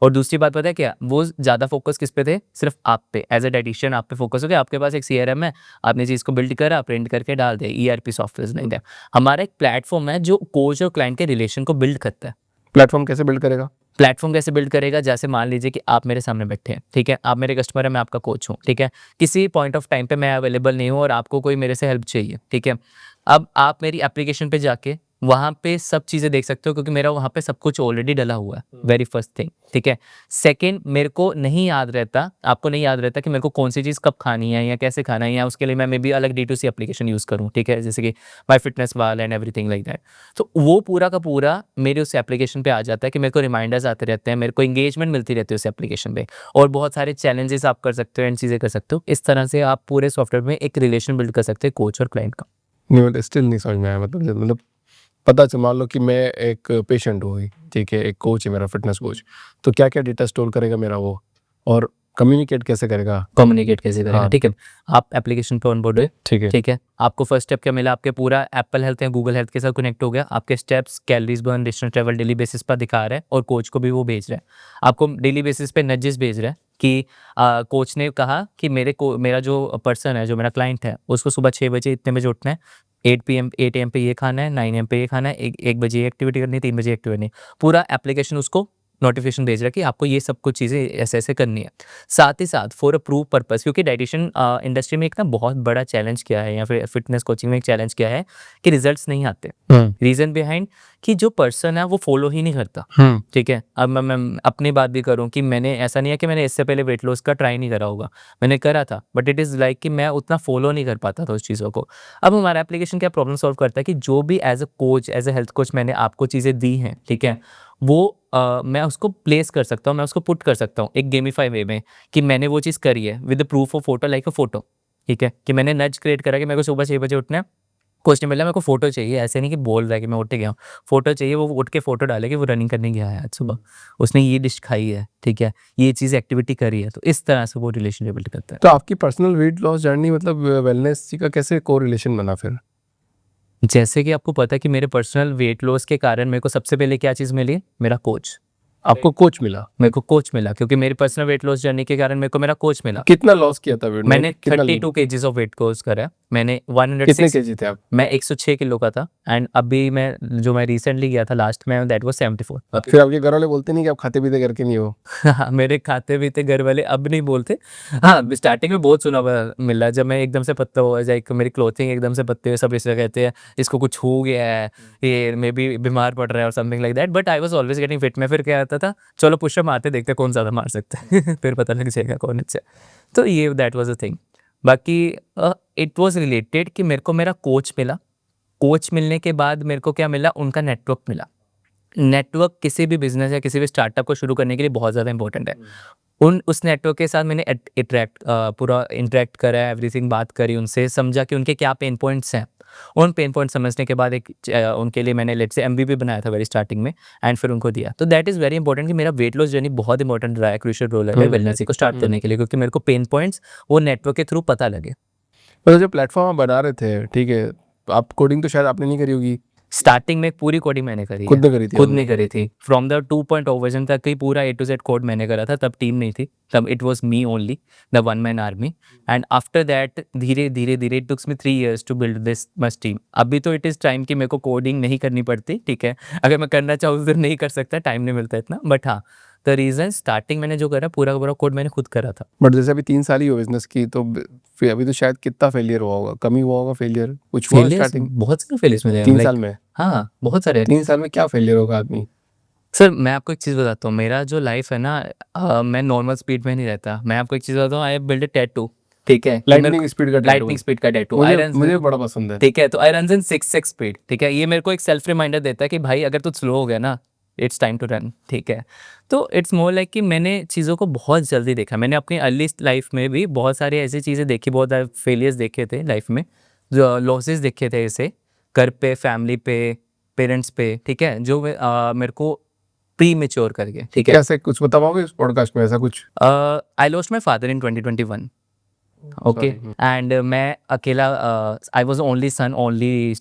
और दूसरी बात पता है क्या, वो ज़्यादा फोकस किस पे थे, सिर्फ आप पे एज ए डाइटिशियन आप पे फोकस हो गया। आपके पास एक CRM है, आपने चीज़ को बिल्ड करा, प्रिंट करके डाल दे, ERP सॉफ्टवेयर नहीं थे। हमारा एक प्लेटफॉर्म है जो कोच और क्लाइंट के रिलेशन को बिल्ड करता है। प्लेटफॉर्म कैसे बिल्ड करेगा? प्लेटफॉर्म कैसे बिल्ड करेगा, जैसे मान लीजिए कि आप मेरे सामने बैठे हैं, ठीक है, आप मेरे कस्टमर हैं, मैं आपका कोच हूँ, ठीक है। किसी पॉइंट ऑफ टाइम पे मैं अवेलेबल नहीं हूँ और आपको कोई मेरे से हेल्प चाहिए, ठीक है। अब आप मेरी एप्लीकेशन पे जाके वहाँ पे सब चीज़ें देख सकते हो, क्योंकि मेरा वहाँ पे सब कुछ ऑलरेडी डला हुआ है, वेरी फर्स्ट थिंग, ठीक है। सेकेंड, मेरे को नहीं याद रहता, आपको नहीं याद रहता कि मेरे को कौन सी चीज़ कब खानी है या कैसे खाना है, या उसके लिए मैं मे बी अलग D2C एप्लीकेशन यूज़ करूँ, ठीक है, जैसे कि माई फिटनेस वाल एंड एवरीथिंग लाइक दैट। तो वो पूरा का पूरा मेरे उस एप्लीकेशन पे आ जाता है कि मेरे को रिमाइंडर्स आते रहते हैं, मेरे को एंगेजमेंट मिलती रहती है उस एप्लीकेशन पे, और बहुत सारे चैलेंजेस आप कर सकते हो एंड चीज़ें कर सकते हो। इस तरह से आप पूरे सॉफ्टवेयर में एक रिलेशन बिल्ड कर सकते हैं कोच और क्लाइंट का। नहीं मतलब स्टिल नहीं समझ में आया। मतलब पता चल, मान लो कि मैं एक पेशेंट हूँ, ठीक है, एक कोच है मेरा फिटनेस कोच, तो क्या क्या डेटा स्टोर करेगा मेरा वो, और कम्युनिकेट कैसे करेगा? कम्युनिकेट कैसे करेगा, हाँ। ठीक है। आप एप्लीकेशन पे ऑनबोर्ड हुए, ठीक है। ठीक है। आपको फर्स्ट स्टेप क्या मिला, आपके पूरा एप्पल हेल्थ या गूगल हेल्थ के साथ कनेक्ट हो गया। आपके steps, calories burn, distance travel daily basis पर दिखा रहा है, और कोच को भी वो भेज रहा है। आपको डेली बेसिस पे नजेस भेज रहा है कि कोच ने कहा कि मेरा जो पर्सन है, जो मेरा क्लाइंट है, उसको सुबह 6 बजे इतने बजे उठना है, 8 AM पे ये खाना है, 9 AM पे ये खाना है, 1 बजे ये एक्टिविटी करनी है, 3 बजे एक्टिविटी करनी है। पूरा एप्लीकेशन उसको नोटिफिकेशन भेज रहा है कि आपको ये सब कुछ चीज़ें ऐसे ऐसे करनी है। साथ ही साथ फॉर अ प्रूव पर्पस, क्योंकि डाइटिशियन इंडस्ट्री में एक ना बहुत बड़ा चैलेंज क्या है, या फिर फिटनेस कोचिंग में एक चैलेंज क्या है कि रिजल्ट्स नहीं आते। रीज़न बिहाइंड कि जो पर्सन है वो फॉलो ही नहीं करता, ठीक है। अब मैं अपनी बात भी करूं कि मैंने, ऐसा नहीं है कि मैंने इससे पहले वेट लॉस का ट्राई नहीं करा होगा, मैंने करा था, बट इट इज़ लाइक कि मैं उतना फॉलो नहीं कर पाता था उस चीज़ों को। अब हमारा एप्लीकेशन क्या प्रॉब्लम सॉल्व करता है कि जो भी as a coach, as a health coach मैंने आपको चीज़ें दी हैं, ठीक है, वो मैं उसको प्लेस कर सकता हूँ, मैं उसको पुट कर सकता हूँ एक गेमिफाई वे में, कि मैंने वो चीज़ करी है with the proof of photo, like a photo, ठीक है, कि मैंने नज क्रिएट करा कि मेरे को सुबह 6 बजे उठना है। कोच ने बोला मेरे को फोटो चाहिए, ऐसे नहीं कि बोल रहा है कि मैं उठ गया हूँ, फोटो चाहिए, वो उठ के फोटो डाले कि वो रनिंग करने गया है आज सुबह, उसने ये डिश खाई है, ठीक है, ये चीज़ एक्टिविटी करी है। तो इस तरह से वो रिलेशनशिप बिल्ड करता है। तो आपकी पर्सनल वेट लॉस जर्नी मतलब वेलनेस का कैसे को रिलेशन बना फिर? जैसे कि आपको पता है कि मेरे पर्सनल वेट लॉस के कारण मेरे को सबसे पहले क्या चीज़ मिली, मेरा कोच। आपको कोच मिला? मेरे को कोच मिला, क्योंकि मेरी पर्सनल वेट लॉस जर्नी के कारण मेरे को मेरा कोच मिला। कितना लॉस किया था वेट? मैंने कितना 32 kgs ऑफ वेट लॉस करा। मैंने कितने 106 केजी थे आप? मैं 106 किलो का था, एंड अभी मैं रिसेंटली गया था लास्ट में, दैट वाज 74। फिर आपके घर वाले बोलते नहीं कि आप खाते पीते करके नहीं हो? हाँ, मेरे खाते पीते घर वाले अब नहीं बोलते। हाँ, स्टार्टिंग में बहुत सुना हुआ मिला, जब मैं एकदम से पत्ता हुआ जाए, मेरी क्लोथिंग एकदम से पत्ते हुए, सब इसलिए कहते हैं इसको कुछ हो गया है, ये मे बी बीमार पड़ रहा है और something like that, but I was always getting fit. मैं फिर क्या आता था, चलो पुशअप मारते देखते कौन ज़्यादा मार सकता है फिर पता लग जाएगा कौन अच्छा है। तो ये दैट वाज अ थिंग। बाकी इट वाज रिलेटेड कि मेरे को मेरा कोच मिला। कोच मिलने के बाद मेरे को क्या मिला, उनका नेटवर्क मिला। नेटवर्क किसी भी बिजनेस या किसी भी स्टार्टअप को शुरू करने के लिए बहुत ज़्यादा इंपॉर्टेंट है। उस नेटवर्क के साथ मैंने पूरा इंटरेक्ट करा, एवरीथिंग बात करी उनसे, समझा कि उनके क्या पेन पॉइंट्स हैं। उन पेन पॉइंट समझने के बाद उनके लिए मैंने लेट्स से MVP बनाया था वेरी स्टार्टिंग में, एंड फिर उनको दिया। तो दैट इज़ वेरी इंपॉर्टेंट कि मेरा वेट लॉस जर्नी बहुत इंपॉर्टेंट रहा है, क्रूशियल रोल है वेलनेस को स्टार्ट करने के लिए, क्योंकि मेरे को पेन पॉइंट्स वो नेटवर्क के थ्रू पता लगे। मतलब जो प्लेटफॉर्म आप बना रहे थे, ठीक है, आप कोडिंग तो शायद आपने नहीं करी होगी? स्टार्टिंग में पूरी कोडिंग मैंने करी खुद है, ने करी थी खुद आपने? ने करी थी। फ्रॉम द 2.0 वर्जन तक की पूरा A to Z कोड मैंने करा था। तब टीम नहीं थी, तब it was me only, the one man army. And after that धीरे धीरे धीरे it tooks me 3 years to build this much team. अभी तो इट इज़ टाइम कि मेरे को कोडिंग नहीं करनी पड़ती, ठीक है। अगर मैं करना चाहूँ तो नहीं कर सकता, टाइम नहीं मिलता इतना, बट हाँ, द रीज़न स्टार्टिंग मैंने जो करा पूरा का पूरा कोड मैंने खुद करा था। बट जैसे अभी 3 साल ही हो बिजनेस की, तो फिर अभी तो शायद कितना फेलियर हुआ होगा, कम ही हुआ होगा फेलियर, कुछ हुआ फेलियर्स स्टार्टिंग बहुत सारे फेलियर्स मिले 3 साल में? हाँ, बहुत सारे। 3 साल में क्या फेलियर होगा आदमी? सर मैं आपको एक चीज़ बताता हूँ, मेरा जो लाइफ है ना मैं नॉर्मल स्पीड में नहीं रहता। मैं आपको एक चीज़ बताता हूँ, I have build a tattoo, ठीक है? लाइटनिंग स्पीड का टैटू लाइटनिंग स्पीड का टैटू, आई रन, मुझे बड़ा पसंद है। ठीक है? तो आई रन इन 6 स्पीड, ठीक है? ये मेरे को एक सेल्फ रिमाइंडर देता है कि भाई अगर तू स्लो हो गया ना, इट्स टाइम टू रन, ठीक है? तो इट्स मोर लाइक कि मैंने चीज़ों को बहुत जल्दी देखा। मैंने अपनी अर्ली लाइफ में भी बहुत सारी ऐसी चीज़ें देखी, बहुत सारे फेलियर्स देखे थे लाइफ में, जो लॉसेस देखे थे ऐसे, घर पे, फैमिली पे, पेरेंट्स पे, ठीक है? जो मेरे को प्री मैच्योर करके, ठीक है? कैसे कुछ बता पाओगे इस पॉडकास्ट में ऐसा कुछ? I lost my father in 2021, okay? And मैं अकेला, I was only son, only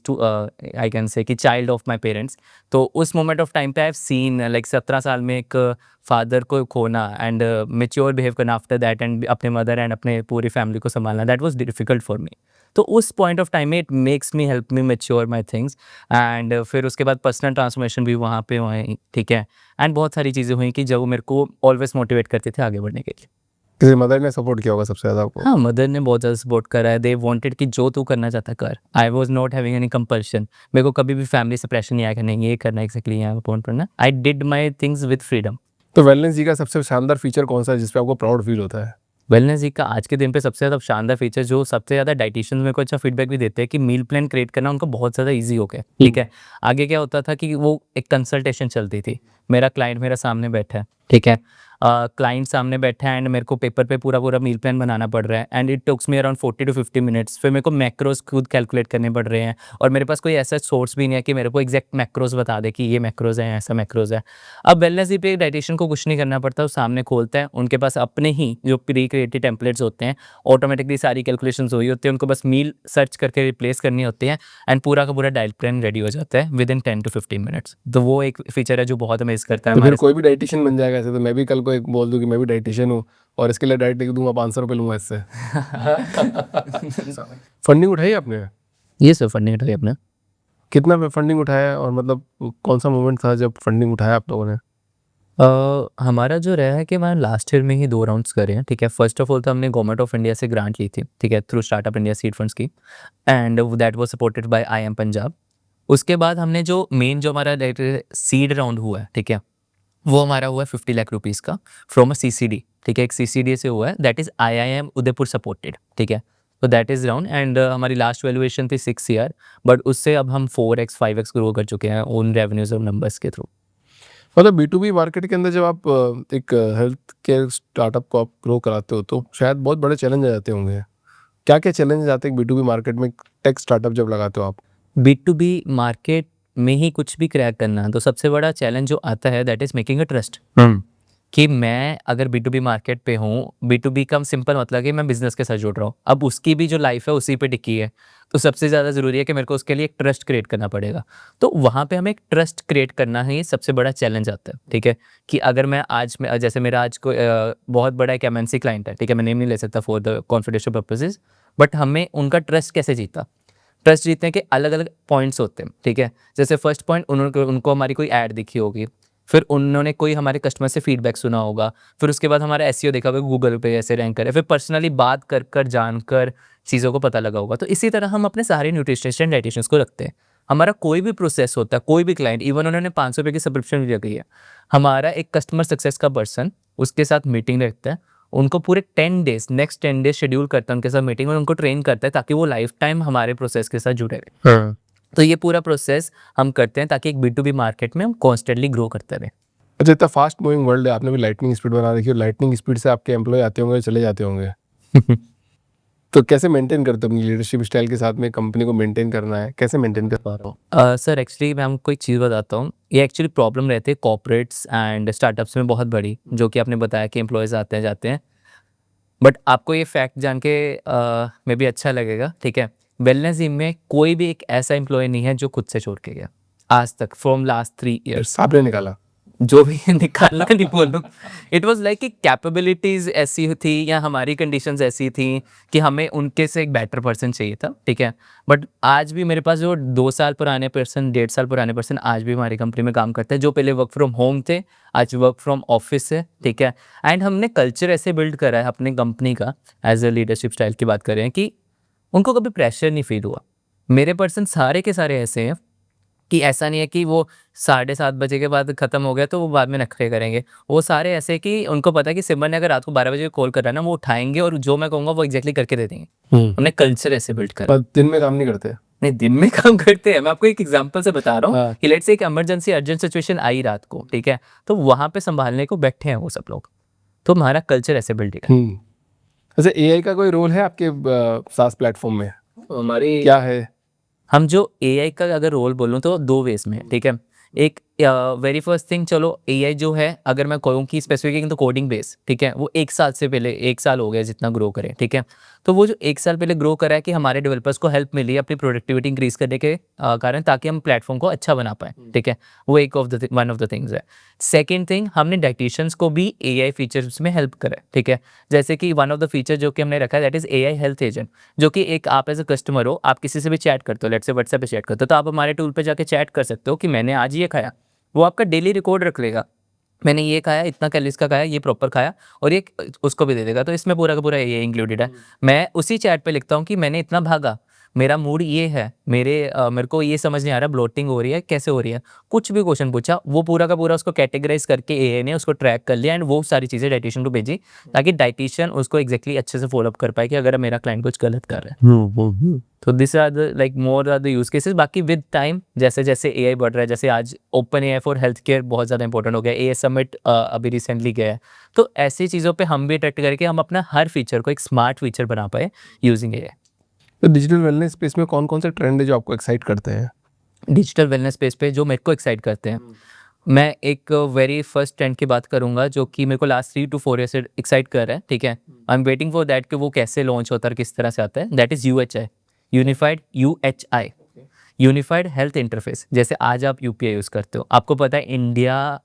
I can say कि चाइल्ड ऑफ माय पेरेंट्स। तो उस मोमेंट ऑफ टाइम पे आई हैव सीन लाइक 17 साल में एक फादर को खोना एंड मैच्योर बिहेव करना आफ्टर दैट, एंड अपने मदर एंड अपने पूरी फैमिली को संभालना, that was difficult for me. तो उस पॉइंट ऑफ टाइम में it makes me help me mature my things, and फिर उसके बाद पर्सनल ट्रांसफॉर्मेशन भी वहाँ पे हुए, ठीक है? एंड बहुत सारी चीज़ें हुई कि जो मेरे को ऑलवेज मोटिवेट करते थे आगे बढ़ने के लिए। किसी मदर ने सपोर्ट किया होगा सबसे ज़्यादा आपको? हाँ, मदर ने बहुत ज़्यादा सपोर्ट करा है। दे वांटेड कि जो तू करना चाहता कर। I was not having any compulsion. मेरे को कभी भी फैमिली से प्रेशर नहीं आया कि नहीं ये करना है, एग्ज़ैक्टली यहाँ पे पढ़ना। I did my things with freedom. तो वेलनेस जी का सबसे शानदार फीचर कौन सा है जिस पे आपको प्राउड फील होता है? वेलनेस जी का आज के दिन पे सबसे ज़्यादा शानदार फीचर, जो सबसे ज़्यादा डाइटिशियंस मेरे को अच्छा फीडबैक भी देते हैं, कि मील प्लान क्रिएट करना उनको बहुत ज़्यादा ईज़ी हो गया, ठीक है? आगे क्या होता था कि वो एक कंसल्टेशन चलती थी। मेरा क्लाइंट मेरे सामने बैठा है, ठीक है? क्लाइंट सामने बैठा है एंड मेरे को पेपर पे पूरा मील प्लान बनाना पड़ रहा है, and it tooks me around 40 to 50 minutes. फिर मेरे को मैक्रोस खुद कैलकुलेट करने पड़ रहे हैं, और मेरे पास कोई ऐसा सोर्स भी नहीं है कि मेरे को एग्जैक्ट मैक्रोस बता दे कि ये मैक्रोस है, ऐसा मैक्रोस है। अब वेलनेस जी पे डाइटिशियन को कुछ नहीं करना पड़ता, वो सामने खोलता है, उनके पास अपने ही जो प्री क्रिएटेड टेम्पलेट्स होते हैं, ऑटोमेटिकली सारी कैलकुलेशंस हुई होती है, उनको बस मील सर्च करके रिप्लेस करनी होती है, एंड पूरा का पूरा डाइट प्लान रेडी हो जाता है विद इन 10 टू 15 मिनट्स। तो वो एक फीचर है जो बहुत अमेज करता है तो फिर हमारे। कोई भी डाइटिशियन बन जाएगा ऐसे, तो मैं भी कल को एक बोल दूं कि मैं भी डाइटिशियन हूँ और इसके लिए डाइट लिख दूंगा, 500 रुपये लूंगा इससे। फंडिंग उठाई आपने? ये सब फंडिंग है अपना। कितना फंडिंग उठाया, और मतलब कौन सा मोमेंट था जब फंडिंग उठाया आप लोगों ने? हमारा जो रहा है कि मैंने लास्ट ईयर में ही 2 राउंड्स करे हैं, ठीक है? फर्स्ट ऑफ ऑल तो हमने गवर्नमेंट ऑफ इंडिया से ग्रांट ली थी, ठीक है? Through startup India seed funds की, and that was supported by IM Punjab. उसके बाद हमने जो मेन जो हमारा सीड राउंड हुआ है, ठीक है? वो हमारा हुआ है 50 लाख रुपीज़ का फ्रॉम अ सीसीडी, ठीक है? एक सीसीडी से हुआ है, that is IIM Udaipur supported, ठीक है? तो दैट इज़ राउंड, एंड हमारी लास्ट वैल्यूएशन थी 6 ईयर, बट उससे अब हम 4x 5x ग्रो कर चुके हैं उन रेवेन्यूज और नंबर्स के थ्रू। मतलब B2B मार्केट के अंदर जब आप एक हेल्थ केयर स्टार्टअप को आप ग्रो कराते हो तो शायद बहुत बड़े चैलेंज आ जाते होंगे। क्या क्या चैलेंज आते हैं B2B मार्केट में टेक स्टार्टअप जब लगाते हो आप? B2B मार्केट में ही कुछ भी क्रैक करना, तो सबसे बड़ा चैलेंज जो आता है that is making a trust, कि मैं अगर B2B मार्केट पे हूँ, B2B का सिंपल मतलब कि मैं बिज़नेस के साथ जुड़ रहा हूँ। अब उसकी भी जो लाइफ़ है उसी पे टिकी है, तो सबसे ज़्यादा ज़रूरी है कि मेरे को उसके लिए एक ट्रस्ट क्रिएट करना पड़ेगा। तो वहाँ पे हमें एक ट्रस्ट क्रिएट करना ही सबसे बड़ा चैलेंज आता है, ठीक है? कि अगर मैं आज में जैसे मेरा आज कोई बहुत बड़ा एक एमएनसी क्लाइंट है, ठीक है? मैं नेम नहीं ले सकता for the confidential purposes, but हमें उनका ट्रस्ट कैसे जीता? ट्रस्ट जीतने के अलग-अलग पॉइंट्स होते हैं, ठीक है? जैसे फर्स्ट पॉइंट, उनको हमारी कोई ऐड दिखी होगी, फिर उन्होंने कोई हमारे कस्टमर से फीडबैक सुना होगा, फिर उसके बाद हमारा एसईओ देखा होगा, गूगल पे ऐसे रैंक करे, फिर पर्सनली बात कर जानकर चीज़ों को पता लगा होगा। तो इसी तरह हम अपने सारे न्यूट्रिशनिस्ट एंड डाइटिशियंस को रखते हैं। हमारा कोई भी प्रोसेस होता है, कोई भी क्लाइंट, इवन उन्होंने ₹500 की सब्सक्रिप्शन भी रखी है, हमारा एक कस्टमर सक्सेस का पर्सन उसके साथ मीटिंग रखता है, उनको पूरे 10 डेज़, नेक्स्ट 10 डेज़ शेड्यूल करता है उनके साथ मीटिंग, और उनको ट्रेन करता है ताकि वो लाइफ टाइम हमारे प्रोसेस के साथ जुड़े रहें। हाँ। तो ये पूरा प्रोसेस हम करते हैं ताकि एक B2B मार्केट में हम कॉन्स्टेंटली ग्रो करते रहें। अच्छा, इतना फास्ट मूविंग वर्ल्ड है, आपने भी लाइटनिंग स्पीड बना रखी है, लाइटनिंग स्पीड से आपके एम्प्लॉय आते होंगे, चले जाते होंगे। तो कैसे मेंटेन करते हो अपनी लीडरशिप स्टाइल के साथ में? कंपनी को मेंटेन करना है, कैसे मेंटेन कर पा रहे हो? सर एक्चुअली मैं आपको एक चीज़ बताता हूँ, ये एक्चुअली प्रॉब्लम रहती है कॉर्पोरेट्स एंड स्टार्टअप्स में बहुत बड़ी, जो कि आपने बताया कि एम्प्लॉयज़ आते हैं जाते हैं, बट आपको ये फैक्ट जान के मे बी अच्छा लगेगा, ठीक है? वेलनेस जिम में कोई भी एक ऐसा एम्प्लॉय नहीं है जो खुद से छोड़ के गया आज तक, फ्रॉम लास्ट 3 ईयर्स। आपने निकाला? जो भी निकालना नहीं बोलूँ, इट वाज लाइक कि कैपेबिलिटीज़ ऐसी थी या हमारी कंडीशंस ऐसी थी कि हमें उनके से एक बेटर पर्सन चाहिए था, ठीक है? बट आज भी मेरे पास जो 2 साल पुराने पर्सन, 1.5 साल पुराने पर्सन आज भी हमारी कंपनी में काम करते हैं, जो पहले वर्क फ्रॉम होम थे, आज वर्क फ्रॉम ऑफिस है, ठीक है? एंड हमने कल्चर ऐसे बिल्ड करा है अपनी कंपनी का, एज अ लीडरशिप स्टाइल की बात करें, कि उनको कभी प्रेशर नहीं फील हुआ। मेरे पर्सन सारे के सारे ऐसे हैं कि ऐसा नहीं है कि वो 7:30 बजे के बाद ख़त्म हो गया तो वो बाद में नखरे करेंगे। वो सारे ऐसे कि उनको पता है कि सिमर ने अगर रात को 12 बजे कॉल करा ना, वो उठाएँगे और जो मैं कहूँगा वो एग्ज़ैक्टली करके दे देंगे। हमने कल्चर ऐसे बिल्ड करा। पर दिन में काम नहीं करते। नहीं, दिन में काम करते हैं। मैं आपको एक एग्ज़ाम्पल से बता रहा हूँ हाँ। कि लेट्स से एक इमरजेंसी अर्जेंट सिचुएशन आई रात को, ठीक है? तो वहाँ पे सँभालने को बैठे हैं वो सब लोग। तो हमारा कल्चर ऐसे बिल्ड है। वैसे एआई का कोई रोल है आपके सास प्लेटफॉर्म में? हमारी क्या है? हम जो एआई का अगर रोल बोलूँ तो 2 वेज़ में है, ठीक है? एक वेरी फर्स्ट थिंग, चलो एआई जो है अगर मैं कहूँ कि स्पेसिफिक तो कोडिंग बेस, ठीक है? वो 1 साल से पहले 1 साल हो गया जितना ग्रो करे, ठीक है? तो वो जो 1 साल पहले ग्रो करा है कि हमारे डेवलपर्स को हेल्प मिली है अपनी प्रोडक्टिविटी इंक्रीज़ करने के कारण, ताकि हम प्लेटफ़ॉर्म को अच्छा बना पाएँ, ठीक है? वो एक वन ऑफ द थिंग्स है। सेकंड थिंग, हमने डायटीशियंस को भी एआई फीचर्स में हेल्प करा है, ठीक है? जैसे कि वन ऑफ द फीचर जो कि हमने रखा है that is AI health agent, जो कि एक आप एज़ अ कस्टमर हो, आप किसी से भी चैट करते हो, लेट्स से व्हाट्सएप पे चैट करते हो, तो आप हमारे टूल पे जाके चैट कर सकते हो कि मैंने आज ये खाया। वो आपका डेली रिकॉर्ड रख लेगा। मैंने ये खाया, इतना कैलोरीज़ का खाया, ये प्रॉपर खाया, और ये उसको भी दे देगा। तो इसमें पूरा का पूरा ये इंक्लूडेड है। मैं उसी चैट पे लिखता हूँ कि मैंने इतना भागा, मेरा मूड ये है, मेरे को ये समझ नहीं आ रहा ब्लोटिंग हो रही है, कैसे हो रही है? कुछ भी क्वेश्चन पूछा, वो पूरा का पूरा उसको कैटेगराइज़ करके एआई ने उसको ट्रैक कर लिया एंड वो सारी चीज़ें डायटीशियन को भेजी, ताकि डायटीशियन उसको एग्ज़ैक्टली अच्छे से फ़ॉलो अप कर पाए कि अगर मेरा क्लाइंट कुछ गलत कर रहा है। तो this are the like more are the use cases. बाकी विद टाइम जैसे-जैसे एआई बढ़ रहा है, जैसे आज OpenAI for health care बहुत ज़्यादा इंपॉर्टेंट हो गया है, एआई समिट अभी रिसेंटली गया है। तो ऐसी चीज़ों पे हम भी अट्रैक्ट करके हम अपना हर फीचर को एक स्मार्ट फीचर बना पाए यूजिंग एआई। तो डिजिटल वेलनेस स्पेस में कौन-कौन से ट्रेंड है जो आपको एक्साइट करते हैं? डिजिटल वेलनेस स्पेस पे जो मेरे को एक्साइट करते हैं, मैं एक वेरी फर्स्ट ट्रेंड की बात करूँगा जो कि मेरे को लास्ट 3 टू 4 ईयर से एक्साइट कर रहा है, ठीक है? I am waiting for that कि वो कैसे लॉन्च होता है और किस तरह से आता है, that is UHI, unified health interface. जैसे आज आप यूपीआई यूज़ करते हो, आपको पता है इंडिया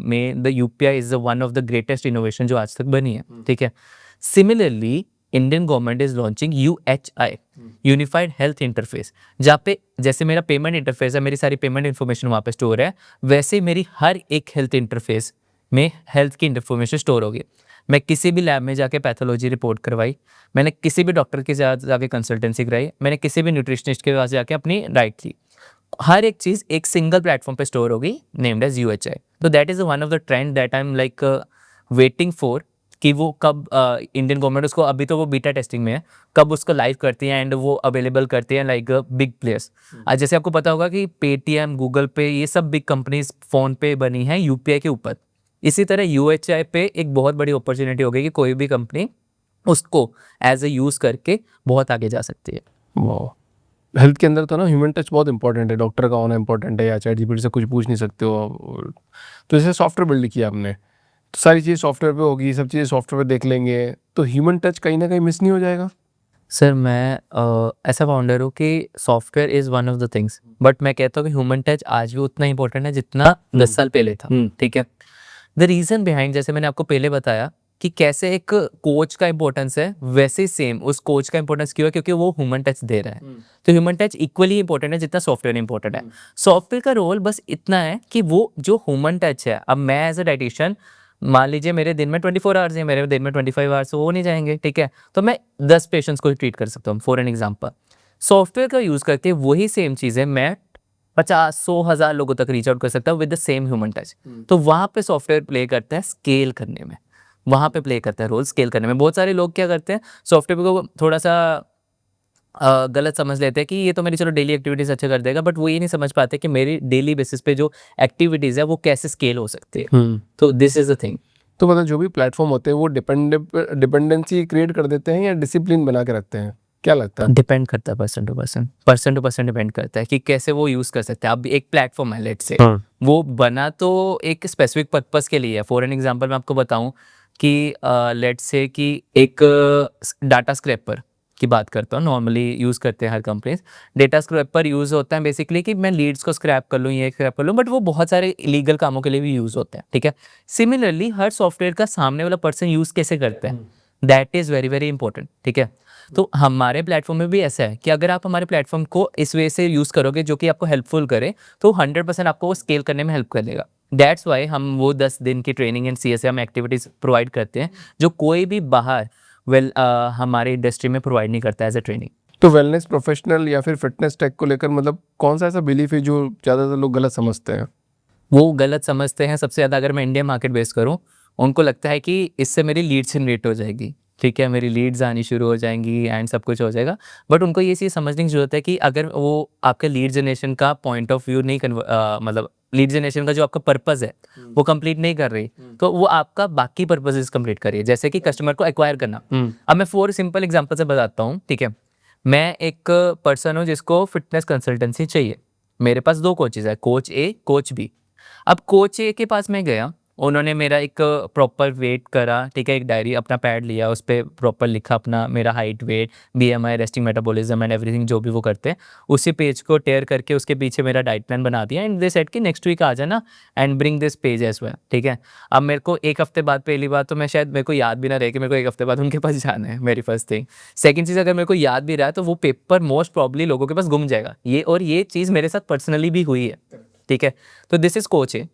में the UPI is one of the greatest innovation जो आज तक बनी है, ठीक है? Similarly Indian government is launching UHI, unified health interface, जहाँ पे जैसे मेरा पेमेंट इंटरफेस है, मेरी सारी पेमेंट इन्फॉर्मेशन वहाँ पे स्टोर है, वैसे ही मेरी हर एक हेल्थ इंटरफेस में हेल्थ की इन्फॉर्मेशन स्टोर होगी। मैं किसी भी लैब में जाके पैथोलॉजी रिपोर्ट करवाई, मैंने किसी भी डॉक्टर के साथ जाके कंसल्टेंसी कराई, मैंने किसी भी न्यूट्रिशनिस्ट के पास जाके अपनी डाइट ली, हर एक चीज़ एक सिंगल प्लेटफॉर्म पे स्टोर होगी, नेम्ड एज यूएचआई। तो that is one of the trend that I am like waiting for कि वो कब इंडियन गवर्नमेंट उसको, अभी तो वो बीटा टेस्टिंग में है, कब उसको लाइव करती है एंड वो अवेलेबल करती है लाइक बिग प्लेयर्स। आज जैसे आपको पता होगा कि पेटीएम, गूगल पे, ये सब बिग कंपनीज फ़ोन पे बनी है यूपीआई के ऊपर। इसी तरह यूएचआई पे एक बहुत बड़ी अपॉर्चुनिटी हो गई कि कोई भी कंपनी उसको एज ए यूज़ करके बहुत आगे जा सकती है। वाह! हेल्थ के अंदर तो ना ह्यूमन टच बहुत इंपॉर्टेंट है, डॉक्टर का होना इंपॉर्टेंट है, या चैट जीपीटी से कुछ पूछ नहीं सकते हो। तो जैसे सॉफ्टवेयर बिल्ड किया आपने, तो सारी चीज़ें सॉफ्टवेयर पे होगी, सब चीज़ें सॉफ्टवेयर पे देख लेंगे, तो ह्यूमन टच कहीं ना कहीं मिस नहीं हो जाएगा? सर मैं ऐसा फाउंडर हूँ कि software is one of the things, but मैं कहता हूँ कि ह्यूमन टच आज भी उतना इंपॉर्टेंट है जितना 10 साल पहले था, ठीक है? द रीज़न बिहाइंड, जैसे मैंने आपको पहले बताया कि कैसे एक कोच का इंपॉर्टेंस है, वैसे ही सेम उस कोच का इंपॉर्टेंस क्यों है, क्योंकि वो ह्यूमन टच दे रहा है। तो ह्यूमन टच इक्वली इंपॉर्टेंट है जितना सॉफ्टवेयर इंपॉर्टेंट है। सॉफ्टवेयर का रोल बस इतना है कि वो जो ह्यूमन टच है, अब मैं एज अ डाइटिशियन, मान लीजिए मेरे दिन में 24 आवर्स हैं, मेरे दिन में 25 आवर्स हो नहीं जाएंगे, ठीक है? तो मैं 10 पेशेंट्स को ट्रीट कर सकता हूँ फॉर एन एग्जाम्पल। सॉफ्टवेयर का यूज़ करके वही सेम चीज़ें मैं 50-100,000 लोगों तक रीच आउट कर सकता हूँ with the same human touch. तो वहाँ पे सॉफ्टवेयर प्ले करता है स्केल करने में, वहाँ पे प्ले करता है रोल स्केल करने में। बहुत सारे लोग क्या करते हैं, सॉफ्टवेयर को थोड़ा सा गलत समझ लेते हैं कि ये तो मेरी चलो डेली एक्टिविटीज़ अच्छा कर देगा, बट वो ये नहीं समझ पाते कि मेरी डेली बेसिस पे जो एक्टिविटीज़ है वो कैसे स्केल हो सकती है। तो दिस इज़ द थिंग। तो मतलब जो भी प्लेटफॉर्म होते हैं वो डिपेंडेंसी क्रिएट कर देते हैं या डिसिप्लिन बना के रखते हैं, क्या लगता है? डिपेंड करता है पर्सन टू पर्सन डिपेंड करता है कि कैसे वो यूज़ कर सकते हैं। अब एक प्लेटफॉर्म है लेट्स से, वो बना तो एक स्पेसिफिक पर्पस के लिए है। फॉर एन एग्जांपल मैं आपको बताऊं कि लेट्स से कि एक डाटा स्क्रैपर की बात करता हूँ, नॉर्मली यूज़ करते हैं हर कंपनीज। डेटा स्क्रैपर यूज़ होता है बेसिकली कि मैं लीड्स को स्क्रैप कर लूँ, ये स्क्रैप कर लूँ, बट वो बहुत सारे इलीगल कामों के लिए भी यूज़ होते हैं, ठीक है? सिमिलरली हर सॉफ्टवेयर का सामने वाला पर्सन यूज़ कैसे करते हैं, that is very very important, ठीक है? तो हमारे प्लेटफॉर्म में भी ऐसा है कि अगर आप हमारे प्लेटफॉर्म को इस वे से यूज़ करोगे जो कि आपको हेल्पफुल करे, तो 100% आपको वो स्केल करने में हेल्प करेगा। दैट्स वाई हम वो 10 दिन की training and CSM activities provide करते हैं जो कोई भी बाहर हमारे इंडस्ट्री में प्रोवाइड नहीं करता एज ए ट्रेनिंग। तो वेलनेस प्रोफेशनल या फिर फिटनेस टेक को लेकर मतलब कौन सा ऐसा बिलीफ है जो ज़्यादातर लोग गलत समझते हैं? वो गलत समझते हैं सबसे ज़्यादा। अगर मैं इंडियन मार्केट बेस करूँ, उनको लगता है कि इससे मेरी लीड्स जनरेट हो जाएगी, ठीक है, मेरी लीड्स आनी शुरू हो जाएंगी एंड सब कुछ हो जाएगा। बट उनको ये चीज़ समझने की ज़रूरत है कि अगर वो आपके लीड जनरेशन का पॉइंट ऑफ व्यू नहीं मतलब लीड जनरेशन का जो आपका पर्पज़ है वो कंप्लीट नहीं कर रही, तो वो आपका बाकी पर्पजेज कंप्लीट करिए, जैसे कि कस्टमर को एक्वायर करना। अब मैं 4 सिंपल एग्जांपल से बताता हूँ, ठीक है। मैं एक पर्सन हूँ जिसको फिटनेस कंसल्टेंसी चाहिए। मेरे पास 2 कोचेज़ है, कोच ए, कोच बी। अब कोच ए के पास मैं गया, उन्होंने मेरा एक प्रॉपर वेट करा, ठीक है, एक डायरी अपना पैड लिया, उस पे प्रॉपर लिखा अपना मेरा height, weight, BMI, resting metabolism and everything जो भी वो करते हैं, उसी पेज को टेयर करके उसके पीछे मेरा डाइट प्लान बना दिया एंड दे सेड कि नेक्स्ट वीक आ जाना and bring this page as well, ठीक है। अब मेरे को 1 हफ्ते बाद, पहली बात तो मैं शायद मेरे को याद भी ना रहे कि मेरे को 1 हफ्ते बाद उनके पास जाना है, मेरी फर्स्ट थिंग। सेकंड चीज़, अगर मेरे को याद भी रहा है तो वो पेपर मोस्ट प्रॉब्ली लोगों के पास गुम जाएगा। ये चीज़ मेरे साथ पर्सनली भी हुई है, ठीक है। तो दिस इज़ कोच ए।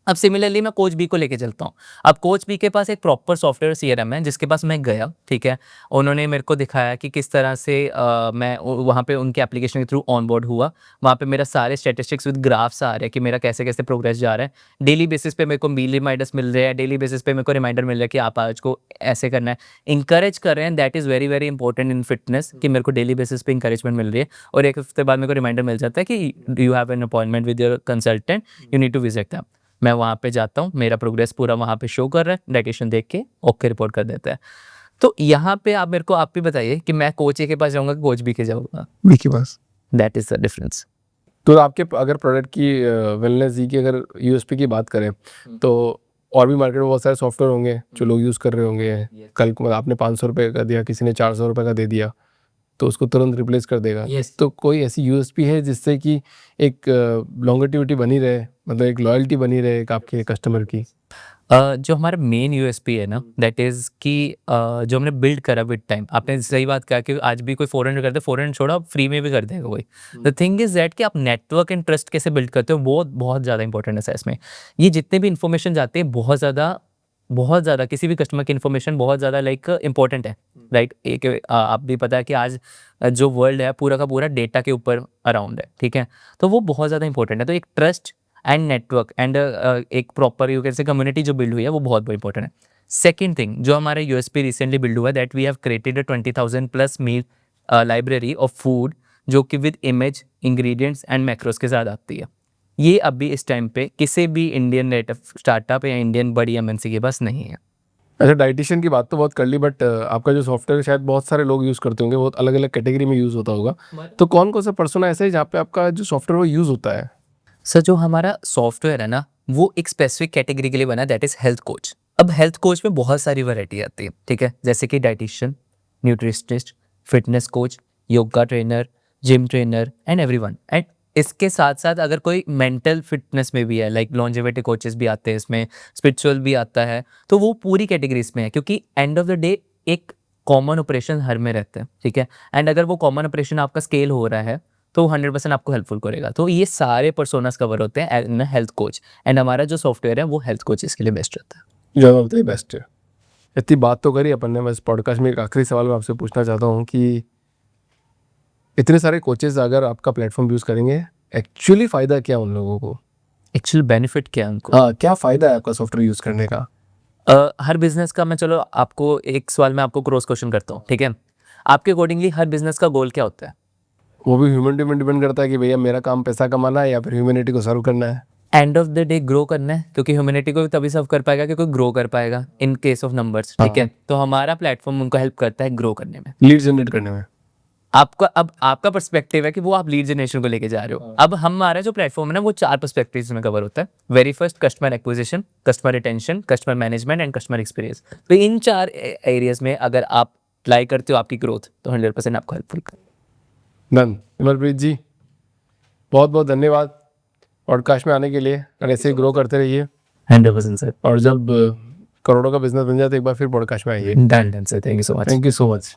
अब सिमिलरली मैं कोच बी को लेके चलता हूँ। अब कोच बी के पास एक प्रॉपर सॉफ्टवेयर सीआरएम है जिसके पास मैं गया, ठीक है। उन्होंने मेरे को दिखाया कि किस तरह से मैं वहाँ पे उनके एप्लीकेशन के थ्रू ऑनबोर्ड हुआ। वहाँ पे मेरा सारे स्टैटिस्टिक्स विद ग्राफ्स आ रहे हैं कि मेरा कैसे-कैसे प्रोग्रेस जा रहा है। डेली बेसिस पे मेरे को मील रिमाइंडर्स मिल रहे हैं, डेली बेसिस पे मेरे को रिमाइंडर मिल रहा है कि आप आज को ऐसे करना है। इंकरेज कर रहे हैं, that is very, very important in fitness कि मेरे को डेली बेसिस पे इंकरेजमेंट मिल रही है और 1 हफ्ते बाद मेरे को रिमाइंडर मिल जाता है कि you have an appointment with your consultant, you need to visit them. मैं वहाँ पे जाता हूँ, मेरा प्रोग्रेस पूरा वहाँ पे शो कर रहा है, डाइटिशियन देख के ओके रिपोर्ट कर देता है। तो यहाँ पे आप मेरे को आप भी बताइए कि मैं कोच ए के पास जाऊँगा कि कोच बी के जाऊँगा? बी के पास। That is the difference. तो आपके अगर प्रोडक्ट की वेलनेस जी की अगर यूएसपी की बात करें तो और भी मार्केट में बहुत सारे सॉफ्टवेयर होंगे जो लोग यूज़ कर रहे होंगे। कल को आपने 500 रुपये का दिया, किसी ने 400 रुपये का दे दिया तो उसको तुरंत रिप्लेस कर देगा। तो कोई ऐसी यूएसपी है जिससे कि एक लॉन्गेटिविटी बनी रहे, मतलब एक लॉयल्टी बनी रहे एक आपके कस्टमर की? जो हमारा मेन यूएसपी है ना, दैट इज़ कि जो हमने बिल्ड करा विद टाइम। आपने सही बात कहा कि आज भी कोई 400 करता है, 400 छोड़ो, आप फ्री में भी कर देगा कोई। द थिंग इज़ दैट कि आप नेटवर्क एंड ट्रस्ट कैसे बिल्ड करते हो, वो बहुत ज़्यादा इंपॉर्टेंट है इसमें। ये जितने भी इन्फॉर्मेशन जाते हैं बहुत ज़्यादा किसी भी कस्टमर की इन्फॉर्मेशन बहुत ज़्यादा लाइक इम्पोर्टेंट है, राइट। एक आप भी पता है कि आज जो वर्ल्ड है पूरा का पूरा डेटा के ऊपर अराउंड है, ठीक है। तो वो बहुत ज़्यादा इंपॉर्टेंट है। तो एक ट्रस्ट एंड नेटवर्क एंड एक proper you can say community जो बिल्ड हुई है वो बहुत इंपॉर्टेंट है। सेकंड थिंग जो हमारा यूएसपी रिसेंटली बिल्ड हुआ है, that we have created a 20,000 plus meal library of food जो कि with image, ingredients and macros के साथ आती है। ये अभी इस टाइम पे किसी भी इंडियन स्टार्टअप या इंडियन बड़ी एमएनसी के पास नहीं है। अच्छा, डाइटिशियन की बात तो बहुत कर ली, बट आपका जो सॉफ्टवेयर शायद बहुत सारे लोग यूज़ करते होंगे, बहुत अलग अलग कैटेगरी में यूज़ होता होगा। तो कौन कौन सा पर्सोना ऐसा है जहाँ पे आपका जो सॉफ्टवेयर वो यूज़ होता है? सर जो हमारा सॉफ्टवेयर है ना, वो एक स्पेसिफिक कैटेगरी के लिए बना है, दैट इज़ हेल्थ कोच। अब हेल्थ कोच में बहुत सारी वैरायटी आती है, ठीक है, जैसे कि dietitian, nutritionist, fitness coach, yoga trainer, gym trainer and everyone. And इसके साथ साथ अगर कोई मेंटल फिटनेस में भी है, लाइक लॉन्जेविटी कोचेस भी आते हैं इसमें, स्पिरिचुअल भी आता है, तो वो पूरी कैटेगरी इसमें है क्योंकि एंड ऑफ द डे एक कॉमन ऑपरेशन हर में रहता है, ठीक है। एंड अगर वो कॉमन ऑपरेशन आपका स्केल हो रहा है तो 100% आपको हेल्पफुल करेगा। तो ये सारे पर्सोनास कवर होते हैं इन हेल्थ कोच एंड हमारा जो सॉफ्टवेयर है वो हेल्थ कोचेस के लिए बेस्ट रहता है। जो बताइए बेस्ट है। इतनी बात तो करी अपन ने, बस पॉडकास्ट में एक आखिरी सवाल मैं आपसे पूछना चाहता हूँ कि इतने सारे कोचेस अगर आपका प्लेटफॉर्म यूज़ करेंगे, एक्चुअली फ़ायदा क्या उन लोगों को? एक्चुअल बेनिफिट क्या है उनको? हाँ, क्या फ़ायदा है आपका सॉफ्टवेयर यूज़ करने का? हर बिजनेस का मैं चलो आपको एक सवाल मैं आपको क्रॉस क्वेश्चन करता हूँ, ठीक है। आपके अकॉर्डिंगली हर बिजनेस का गोल क्या होता है? वो भी ह्यूमन टू डिपेंड करता है कि भैया मेरा काम पैसा कमाना है या फिर ह्यूमैनिटी को सर्व करना है। End of the day grow करना है, क्योंकि ह्यूमैनिटी को भी तभी सर्व कर पाएगा कि कोई ग्रो कर पाएगा इन केस ऑफ नंबर्स, ठीक है। तो हमारा प्लेटफॉर्म उनको हेल्प करता है ग्रो करने में, लीड जनरेट करने में। आपका अब आपका पर्सपेक्टिव है कि वो आप लीड जनरेशन को लेके जा रहे हो। अब हमारा जो प्लेटफॉर्म है ना वो 4 पर्सपेक्टिव्स में कवर होता है। Very first customer acquisition, customer retention, customer management and customer experience. तो इन 4 एरियाज में अगर आप अप्लाई करते हो आपकी ग्रोथ, तो 100% आपको हेल्पफुल करेगा। डन। विमलप्रीत जी, बहुत बहुत धन्यवाद पॉडकास्ट में आने के लिए, और ऐसे ही ग्रो करते रहिए। 100% सर। और जब करोड़ों का बिजनेस बन जाए तो एक बार फिर पॉडकास्ट में आइए। Done sir, thank you so much. Thank you so much.